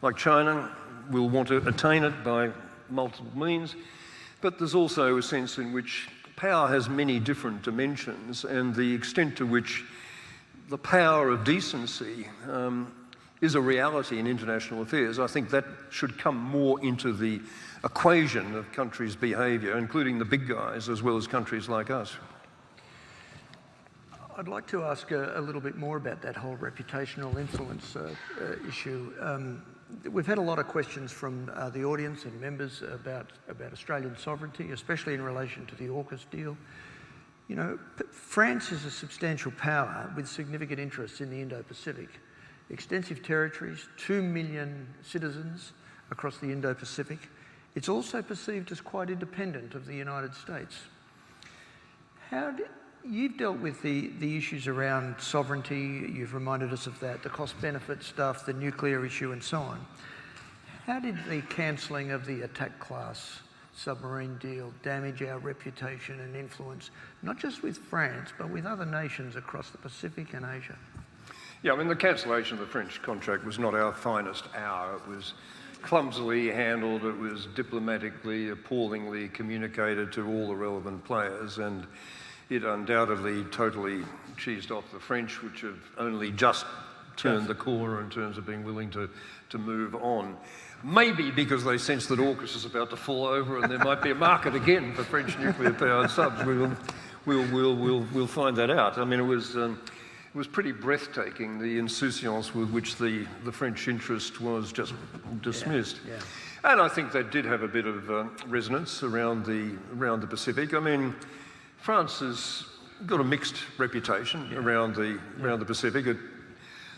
like China, will want to attain it by multiple means. But there's also a sense in which power has many different dimensions, and the extent to which the power of decency is a reality in international affairs. I think that should come more into the equation of countries' behaviour, including the big guys as well as countries like us. I'd like to ask a little bit more about that whole reputational influence issue. We've had a lot of questions from the audience and members about Australian sovereignty, especially in relation to the AUKUS deal. You know, France is a substantial power with significant interests in the Indo-Pacific. Extensive territories, 2 million citizens across the Indo-Pacific. It's also perceived as quite independent of the United States. You've dealt with the issues around sovereignty, you've reminded us of that, the cost-benefit stuff, the nuclear issue and so on. How did the cancelling of the attack class submarine deal damage our reputation and influence, not just with France, but with other nations across the Pacific and Asia? Yeah, I mean, the cancellation of the French contract was not our finest hour. It was clumsily handled, it was diplomatically, appallingly communicated to all the relevant players, and it undoubtedly totally cheesed off the French, which have only just turned the corner in terms of being willing to move on. Maybe because they sense that AUKUS is about to fall over and there might be a market again for French nuclear-powered subs. We'll find that out. I mean, it was pretty breathtaking, the insouciance with which the French interest was just dismissed. Yeah. And I think that did have a bit of resonance around the Pacific. I mean, France has got a mixed reputation around the Pacific.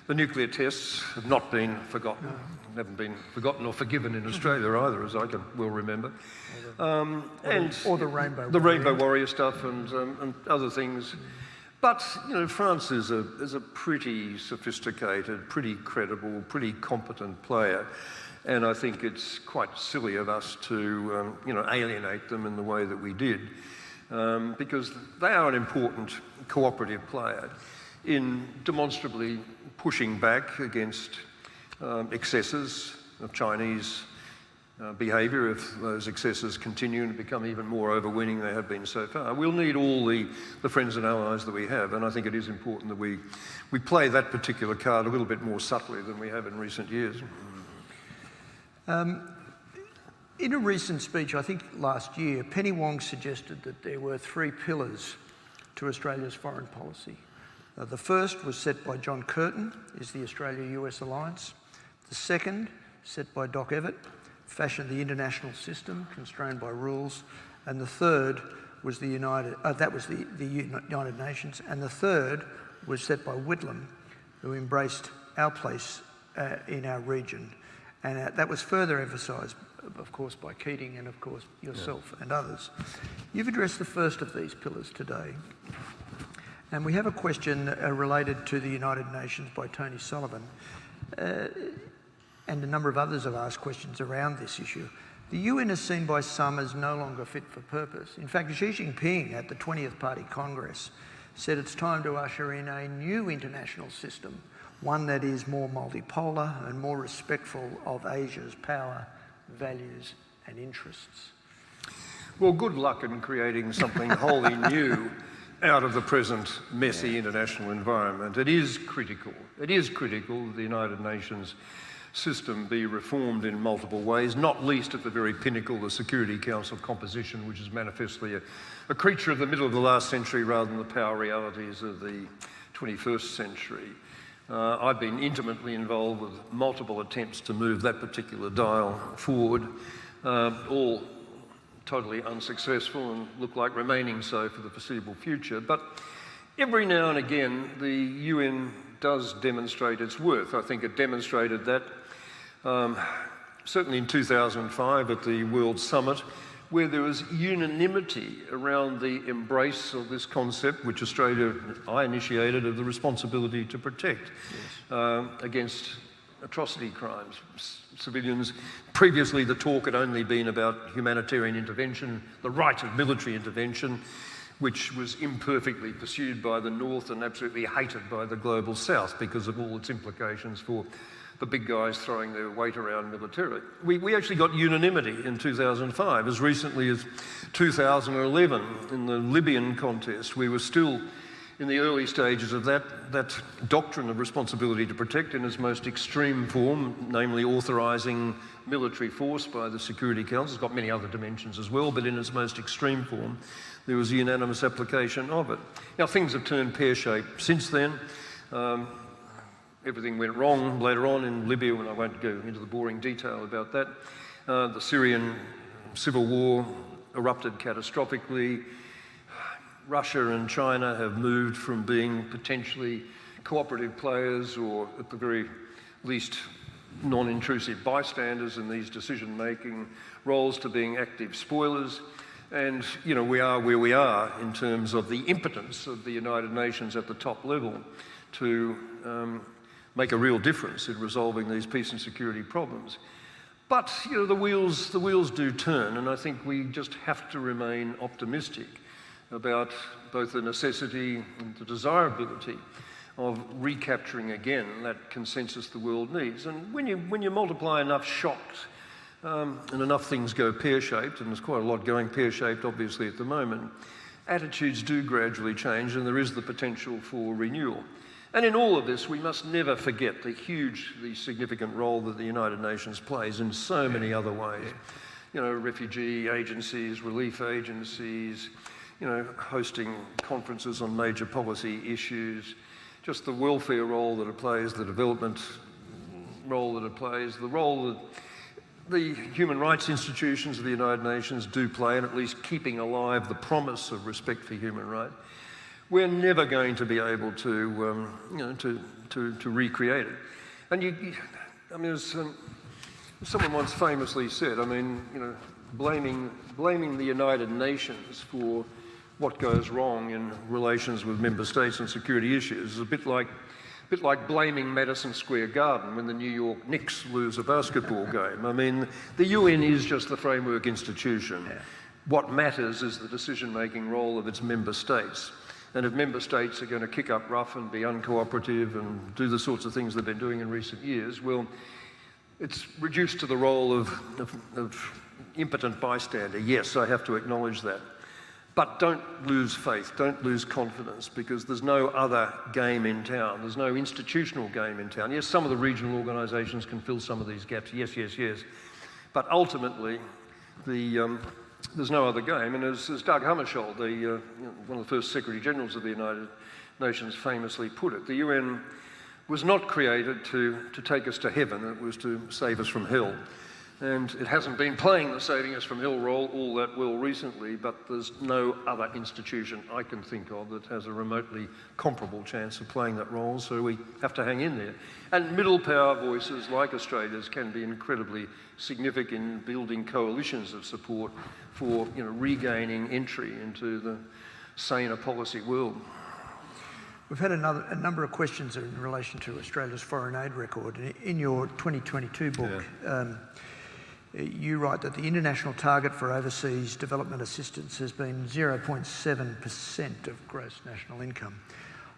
The nuclear tests have not been forgotten, haven't been forgotten or forgiven in Australia either, as I can well remember. Or the Rainbow the Rainbow Warrior stuff and other things. But you know, France is a pretty sophisticated, pretty credible, pretty competent player, and I think it's quite silly of us to alienate them in the way that we did. Because they are an important cooperative player in demonstrably pushing back against excesses of Chinese behaviour if those excesses continue and become even more overweening than they have been so far. We'll need all the friends and allies that we have, and I think it is important that we play that particular card a little bit more subtly than we have in recent years. In a recent speech, I think last year, Penny Wong suggested that there were 3 pillars to Australia's foreign policy. The first was set by John Curtin, is the Australia-US alliance. The second, set by Doc Evatt, fashioned the international system, constrained by rules. And the third was the United Nations. And the third was set by Whitlam, who embraced our place in our region. And that was further emphasised, of course, by Keating and, of course, yourself and others. You've addressed the first of these pillars today. And we have a question related to the United Nations by Tony Sullivan. And a number of others have asked questions around this issue. The UN is seen by some as no longer fit for purpose. In fact, Xi Jinping at the 20th Party Congress said it's time to usher in a new international system, one that is more multipolar and more respectful of Asia's power, values and interests. Well, good luck in creating something wholly new out of the present messy international environment. It is critical that the United Nations system be reformed in multiple ways, not least at the very pinnacle, the Security Council composition, which is manifestly a creature of the middle of the last century rather than the power realities of the 21st century. I've been intimately involved with multiple attempts to move that particular dial forward, all totally unsuccessful and look like remaining so for the foreseeable future. But every now and again, the UN does demonstrate its worth. I think it demonstrated that certainly in 2005 at the World Summit, where there was unanimity around the embrace of this concept, which I initiated, of the responsibility to protect against atrocity crimes. Civilians, previously the talk had only been about humanitarian intervention, the right of military intervention, which was imperfectly pursued by the North and absolutely hated by the global South because of all its implications for the big guys throwing their weight around militarily. We actually got unanimity in 2005. As recently as 2011, in the Libyan contest, we were still in the early stages of that doctrine of responsibility to protect in its most extreme form, namely authorising military force by the Security Council. It's got many other dimensions as well, but in its most extreme form, there was a unanimous application of it. Now, things have turned pear-shaped since then. Everything went wrong later on in Libya, and I won't go into the boring detail about that. The Syrian civil war erupted catastrophically. Russia and China have moved from being potentially cooperative players, or at the very least non-intrusive bystanders in these decision-making roles, to being active spoilers. And, you know, we are where we are in terms of the impotence of the United Nations at the top level to make a real difference in resolving these peace and security problems. But, you know, the wheels do turn, and I think we just have to remain optimistic about both the necessity and the desirability of recapturing again that consensus the world needs. And when you multiply enough shocks and enough things go pear-shaped, and there's quite a lot going pear-shaped obviously at the moment, attitudes do gradually change and there is the potential for renewal. And in all of this, we must never forget the hugely significant role that the United Nations plays in so many other ways. You know, refugee agencies, relief agencies, you know, hosting conferences on major policy issues, just the welfare role that it plays, the development role that it plays, the role that the human rights institutions of the United Nations do play in at least keeping alive the promise of respect for human rights. We're never going to be able to, to recreate it. And I mean, as someone once famously said, I mean, you know, blaming the United Nations for what goes wrong in relations with member states and security issues is a bit like blaming Madison Square Garden when the New York Knicks lose a basketball game. I mean, the UN is just the framework institution. Yeah. What matters is the decision-making role of its member states. And if member states are going to kick up rough and be uncooperative and do the sorts of things they've been doing in recent years, well, it's reduced to the role of impotent bystander. Yes, I have to acknowledge that. But don't lose faith, don't lose confidence, because there's no other game in town. There's no institutional game in town. Yes, some of the regional organisations can fill some of these gaps. Yes. But ultimately, there's no other game. And as Doug Hammarskjöld, one of the first Secretary Generals of the United Nations, famously put it, the UN was not created to take us to heaven. It was to save us from hell. And it hasn't been playing the saving us from hell role all that well recently, but there's no other institution I can think of that has a remotely comparable chance of playing that role, so we have to hang in there. And middle power voices like Australia's can be incredibly significant in building coalitions of support for, you know, regaining entry into the saner policy world. We've had a number of questions in relation to Australia's foreign aid record. In your 2022 book, you write that the international target for overseas development assistance has been 0.7% of gross national income.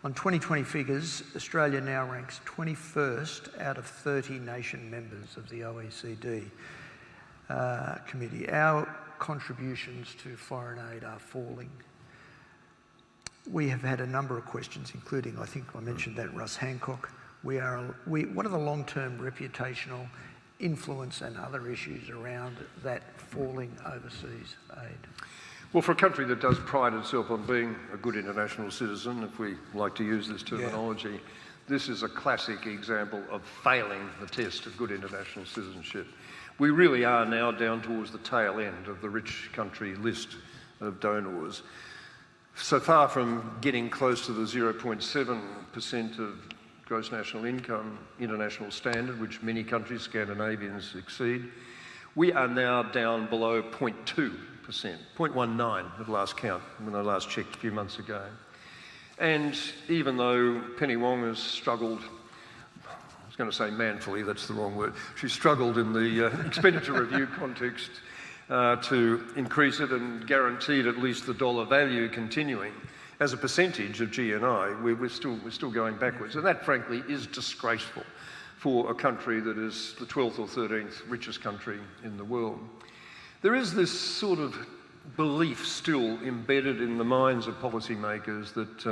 On 2020 figures, Australia now ranks 21st out of 30 nation members of the OECD committee. Our contributions to foreign aid are falling. We have had a number of questions, including, I think I mentioned that, Russ Hancock. What are the long-term reputational influence and other issues around that falling overseas aid? Well, for a country that does pride itself on being a good international citizen, if we like to use this terminology, this is a classic example of failing the test of good international citizenship. We really are now down towards the tail end of the rich country list of donors. So far from getting close to the 0.7% of gross national income international standard, which many countries, Scandinavians, exceed, we are now down below 0.2%, 0.19 at last count, when I last checked a few months ago. And even though Penny Wong has struggled, I was going to say manfully, that's the wrong word, she struggled in the expenditure review context to increase it and guaranteed at least the dollar value continuing. As a percentage of GNI, we're still going backwards. And that, frankly, is disgraceful for a country that is the 12th or 13th richest country in the world. There is this sort of belief still embedded in the minds of policymakers that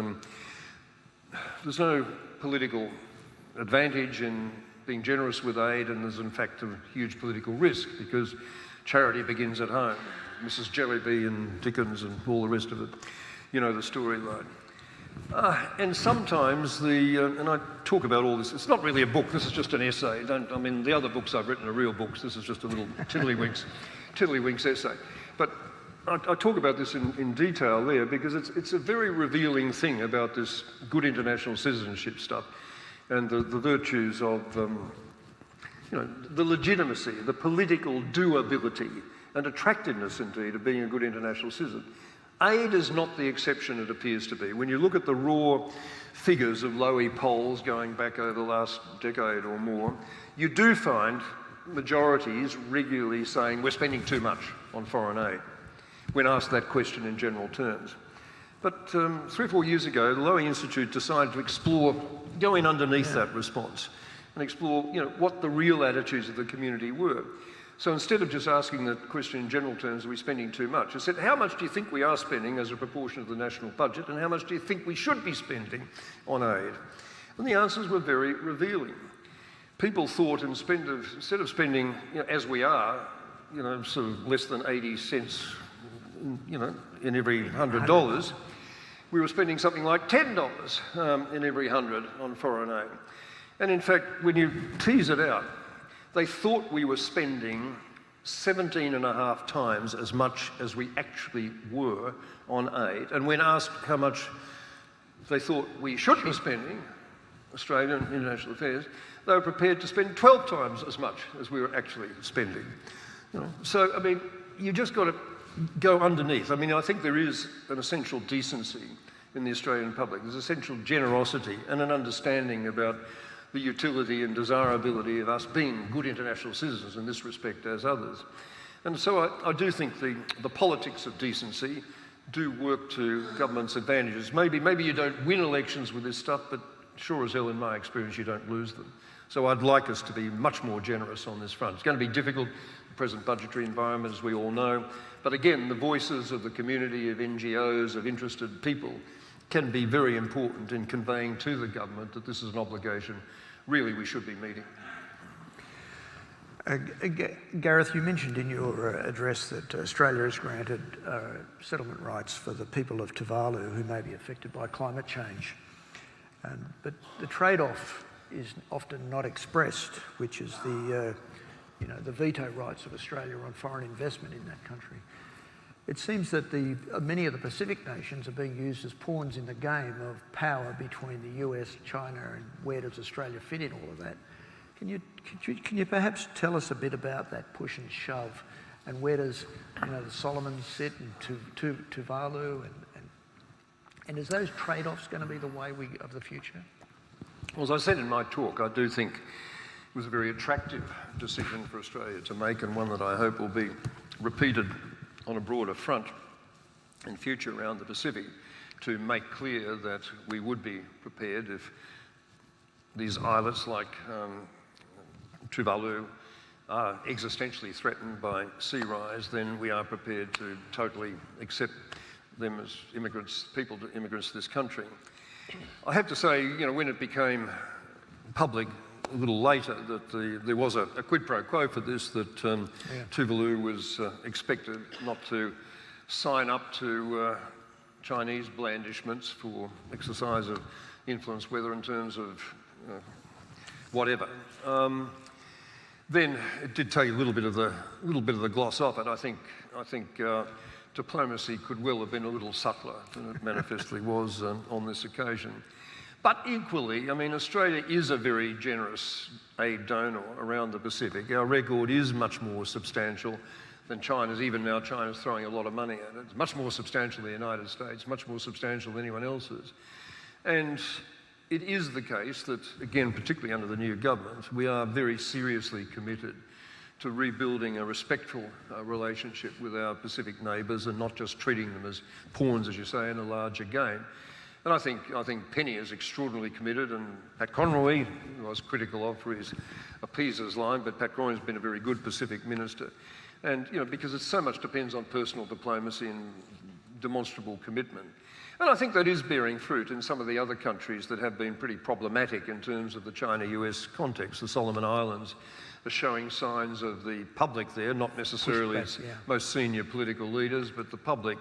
there's no political advantage in being generous with aid, and there's in fact a huge political risk because charity begins at home. Mrs. Jellyby and Dickens and all the rest of it, you know the storyline. And sometimes and I talk about all this, it's not really a book, this is just an essay. I mean, the other books I've written are real books, this is just a little tiddlywinks essay. But I talk about this in detail there because it's a very revealing thing about this good international citizenship stuff and the virtues of, the legitimacy, the political doability and attractiveness indeed of being a good international citizen. Aid is not the exception it appears to be. When you look at the raw figures of Lowy polls going back over the last decade or more, you do find majorities regularly saying we're spending too much on foreign aid when asked that question in general terms. But 3 or 4 years ago, the Lowy Institute decided to explore, go in underneath that response and explore what the real attitudes of the community were. So instead of just asking the question in general terms, are we spending too much? I said, how much do you think we are spending as a proportion of the national budget, and how much do you think we should be spending on aid? And the answers were very revealing. People thought instead of spending, as we are, sort of less than 80 cents, in every $100, we were spending something like $10 in every 100 on foreign aid. And in fact, when you tease it out, they thought we were spending 17.5 times as much as we actually were on aid. And when asked how much they thought we should be spending, Australian International Affairs, they were prepared to spend 12 times as much as we were actually spending. So, I mean, you just got to go underneath. I mean, I think there is an essential decency in the Australian public. There's essential generosity and an understanding about the utility and desirability of us being good international citizens in this respect as others. And so I do think the politics of decency do work to government's advantages. Maybe you don't win elections with this stuff, but sure as hell in my experience you don't lose them. So I'd like us to be much more generous on this front. It's going to be difficult, the present budgetary environment, as we all know. But again, the voices of the community, of NGOs, of interested people can be very important in conveying to the government that this is an obligation really we should be meeting. Gareth, you mentioned in your address that Australia has granted settlement rights for the people of Tuvalu who may be affected by climate change. But the trade-off is often not expressed, which is the veto rights of Australia on foreign investment in that country. It seems that many of the Pacific nations are being used as pawns in the game of power between the US, China, and where does Australia fit in all of that? Can you perhaps tell us a bit about that push and shove, and where does the Solomons sit, and Tuvalu, and is those trade-offs going to be the way of the future? Well, as I said in my talk, I do think it was a very attractive decision for Australia to make, and one that I hope will be repeated on a broader front in future around the Pacific, to make clear that we would be prepared if these islets like Tuvalu are existentially threatened by sea rise, then we are prepared to totally accept them as immigrants to this country. I have to say, when it became public a little later that there was a quid pro quo for this, that Tuvalu was expected not to sign up to Chinese blandishments for exercise of influence, whether in terms of whatever. Then it did take a little bit of the gloss off it. I think diplomacy could well have been a little subtler than it manifestly was on this occasion. But equally, I mean, Australia is a very generous aid donor around the Pacific. Our record is much more substantial than China's. Even now, China's throwing a lot of money at it. It's much more substantial than the United States, much more substantial than anyone else's. And it is the case that, again, particularly under the new government, we are very seriously committed to rebuilding a respectful relationship with our Pacific neighbours and not just treating them as pawns, as you say, in a larger game. And I think Penny is extraordinarily committed, and Pat Conroy, who I was critical of for his appeasers line, but Pat Conroy has been a very good Pacific minister. And, you know, because it so much depends on personal diplomacy and demonstrable commitment. And I think that is bearing fruit in some of the other countries that have been pretty problematic in terms of the China-US context. The Solomon Islands are showing signs of the public there, not necessarily its most senior political leaders, but the public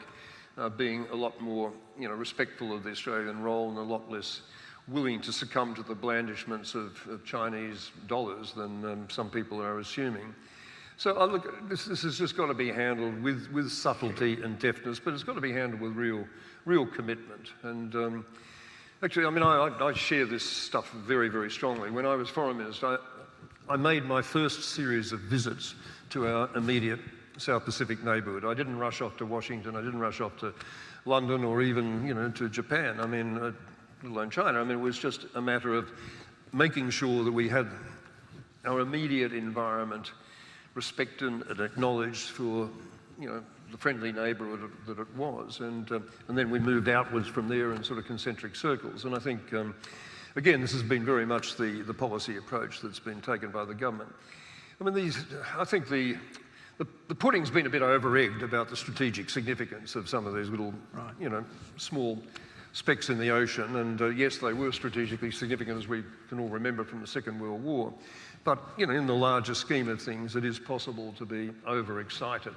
being a lot more, you know, respectful of the Australian role and a lot less willing to succumb to the blandishments of Chinese dollars than some people are assuming. So look, this has just got to be handled with subtlety and deftness, but it's got to be handled with real commitment. And actually, I mean, I share this stuff very, very strongly. When I was Foreign Minister, I made my first series of visits to our immediate South Pacific neighbourhood. I didn't rush off to Washington, I didn't rush off to London or even, you know, to Japan. I mean, let alone China. I mean, it was just a matter of making sure that we had our immediate environment respected and acknowledged for, you know, the friendly neighbourhood that it was. And then we moved outwards from there in sort of concentric circles. And I think, again, this has been very much the policy approach that's been taken by the government. I mean, I think the pudding's been a bit over-egged about the strategic significance of some of these little, you know, small specks in the ocean. And yes, they were strategically significant, as we can all remember from the Second World War. But, you know, in the larger scheme of things, it is possible to be overexcited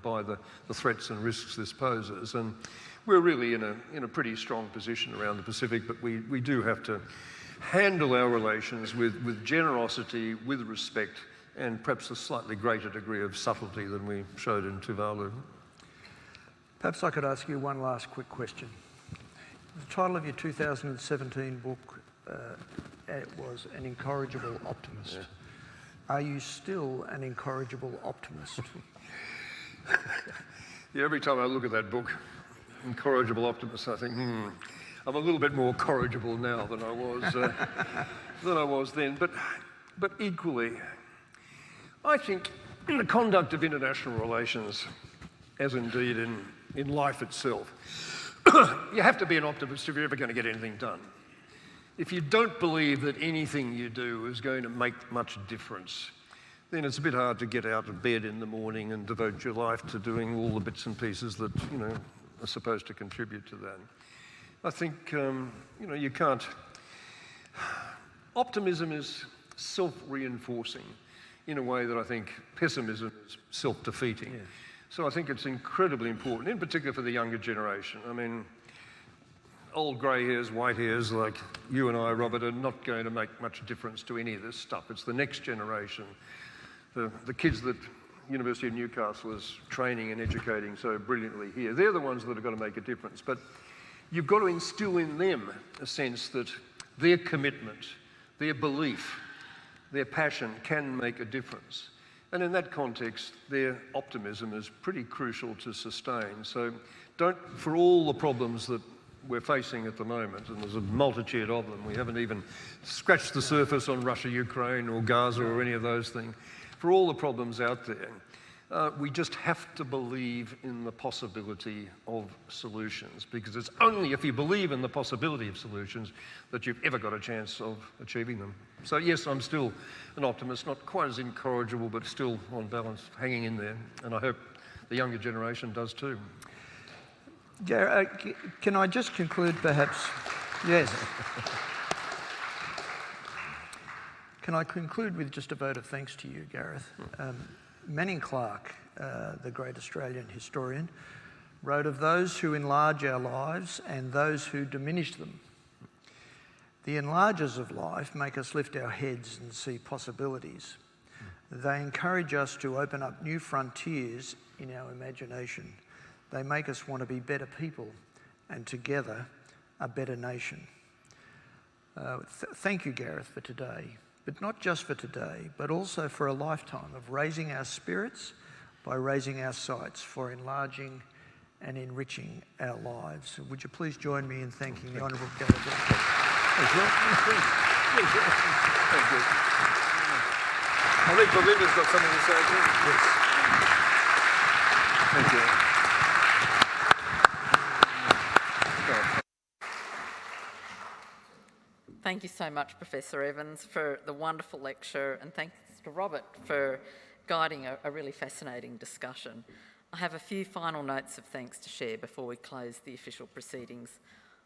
by the threats and risks this poses. And we're really in a pretty strong position around the Pacific, but we do have to handle our relations with generosity, with respect, and perhaps a slightly greater degree of subtlety than we showed in Tuvalu. Perhaps I could ask you one last quick question. The title of your 2017 book was An Incorrigible Optimist. Yeah. Are you still an incorrigible optimist? Yeah, every time I look at that book, Incorrigible Optimist, I think, I'm a little bit more corrigible now than I was then. But equally, I think in the conduct of international relations, as indeed in life itself, you have to be an optimist if you're ever going to get anything done. If you don't believe that anything you do is going to make much difference, then it's a bit hard to get out of bed in the morning and devote your life to doing all the bits and pieces that, you know, are supposed to contribute to that. I think, you know, you can't... Optimism is self-reinforcing in a way that I think pessimism is self-defeating. Yeah. So I think it's incredibly important, in particular for the younger generation. I mean, old grey hairs, white hairs like you and I, Robert, are not going to make much difference to any of this stuff. It's the next generation, the kids that University of Newcastle is training and educating so brilliantly here. They're the ones that are going to make a difference. But you've got to instill in them a sense that their commitment, their belief, their passion can make a difference. And in that context, their optimism is pretty crucial to sustain. So don't, for all the problems that we're facing at the moment, and there's a multitude of them, we haven't even scratched the surface on Russia, Ukraine, or Gaza, or any of those things. For all the problems out there, we just have to believe in the possibility of solutions, because it's only if you believe in the possibility of solutions that you've ever got a chance of achieving them. So yes, I'm still an optimist, not quite as incorrigible, but still on balance, hanging in there, and I hope the younger generation does too. Gareth, can I just conclude perhaps? Yes. Can I conclude with just a vote of thanks to you, Gareth? Manning Clark, the great Australian historian, wrote of those who enlarge our lives and those who diminish them. The enlargers of life make us lift our heads and see possibilities. They encourage us to open up new frontiers in our imagination. They make us want to be better people and together a better nation. Thank you, Gareth, for today, but not just for today, but also for a lifetime of raising our spirits by raising our sights, for enlarging and enriching our lives. Would you please join me in thanking the Honourable Gareth Evans? Thank you. I think Belinda's got something to say too. Yes. Thank you. Thank you so much, Professor Evans, for the wonderful lecture, and thanks to Robert for guiding a really fascinating discussion. I have a few final notes of thanks to share before we close the official proceedings.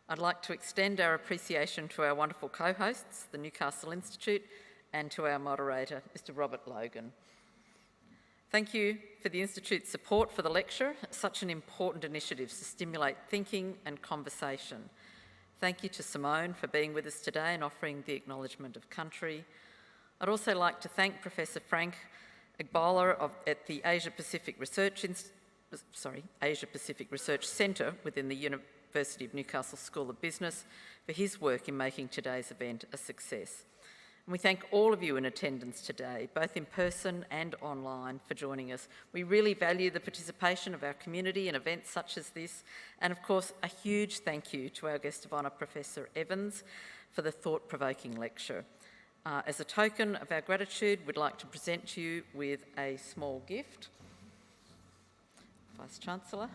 I'd like to extend our appreciation to our wonderful co-hosts, the Newcastle Institute, and to our moderator, Mr. Robert Logan. Thank you for the Institute's support for the lecture, such an important initiative to stimulate thinking and conversation. Thank you to Simone for being with us today and offering the acknowledgement of country. I'd also like to thank Professor Frank Igbola at the Asia-Pacific Research Centre within the University of Newcastle School of Business for his work in making today's event a success. And we thank all of you in attendance today, both in person and online, for joining us. We really value the participation of our community in events such as this, and of course, a huge thank you to our guest of honour, Professor Evans, for the thought-provoking lecture. As a token of our gratitude, we'd like to present you with a small gift. Vice-Chancellor.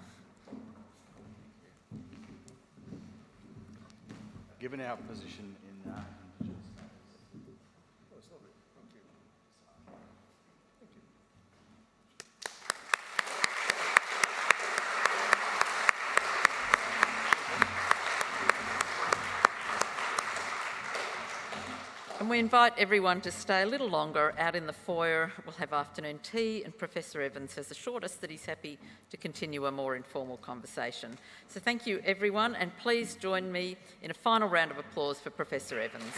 Given our position in And we invite everyone to stay a little longer out in the foyer. We'll have afternoon tea, and Professor Evans has assured us that he's happy to continue a more informal conversation. So thank you, everyone, and please join me in a final round of applause for Professor Evans.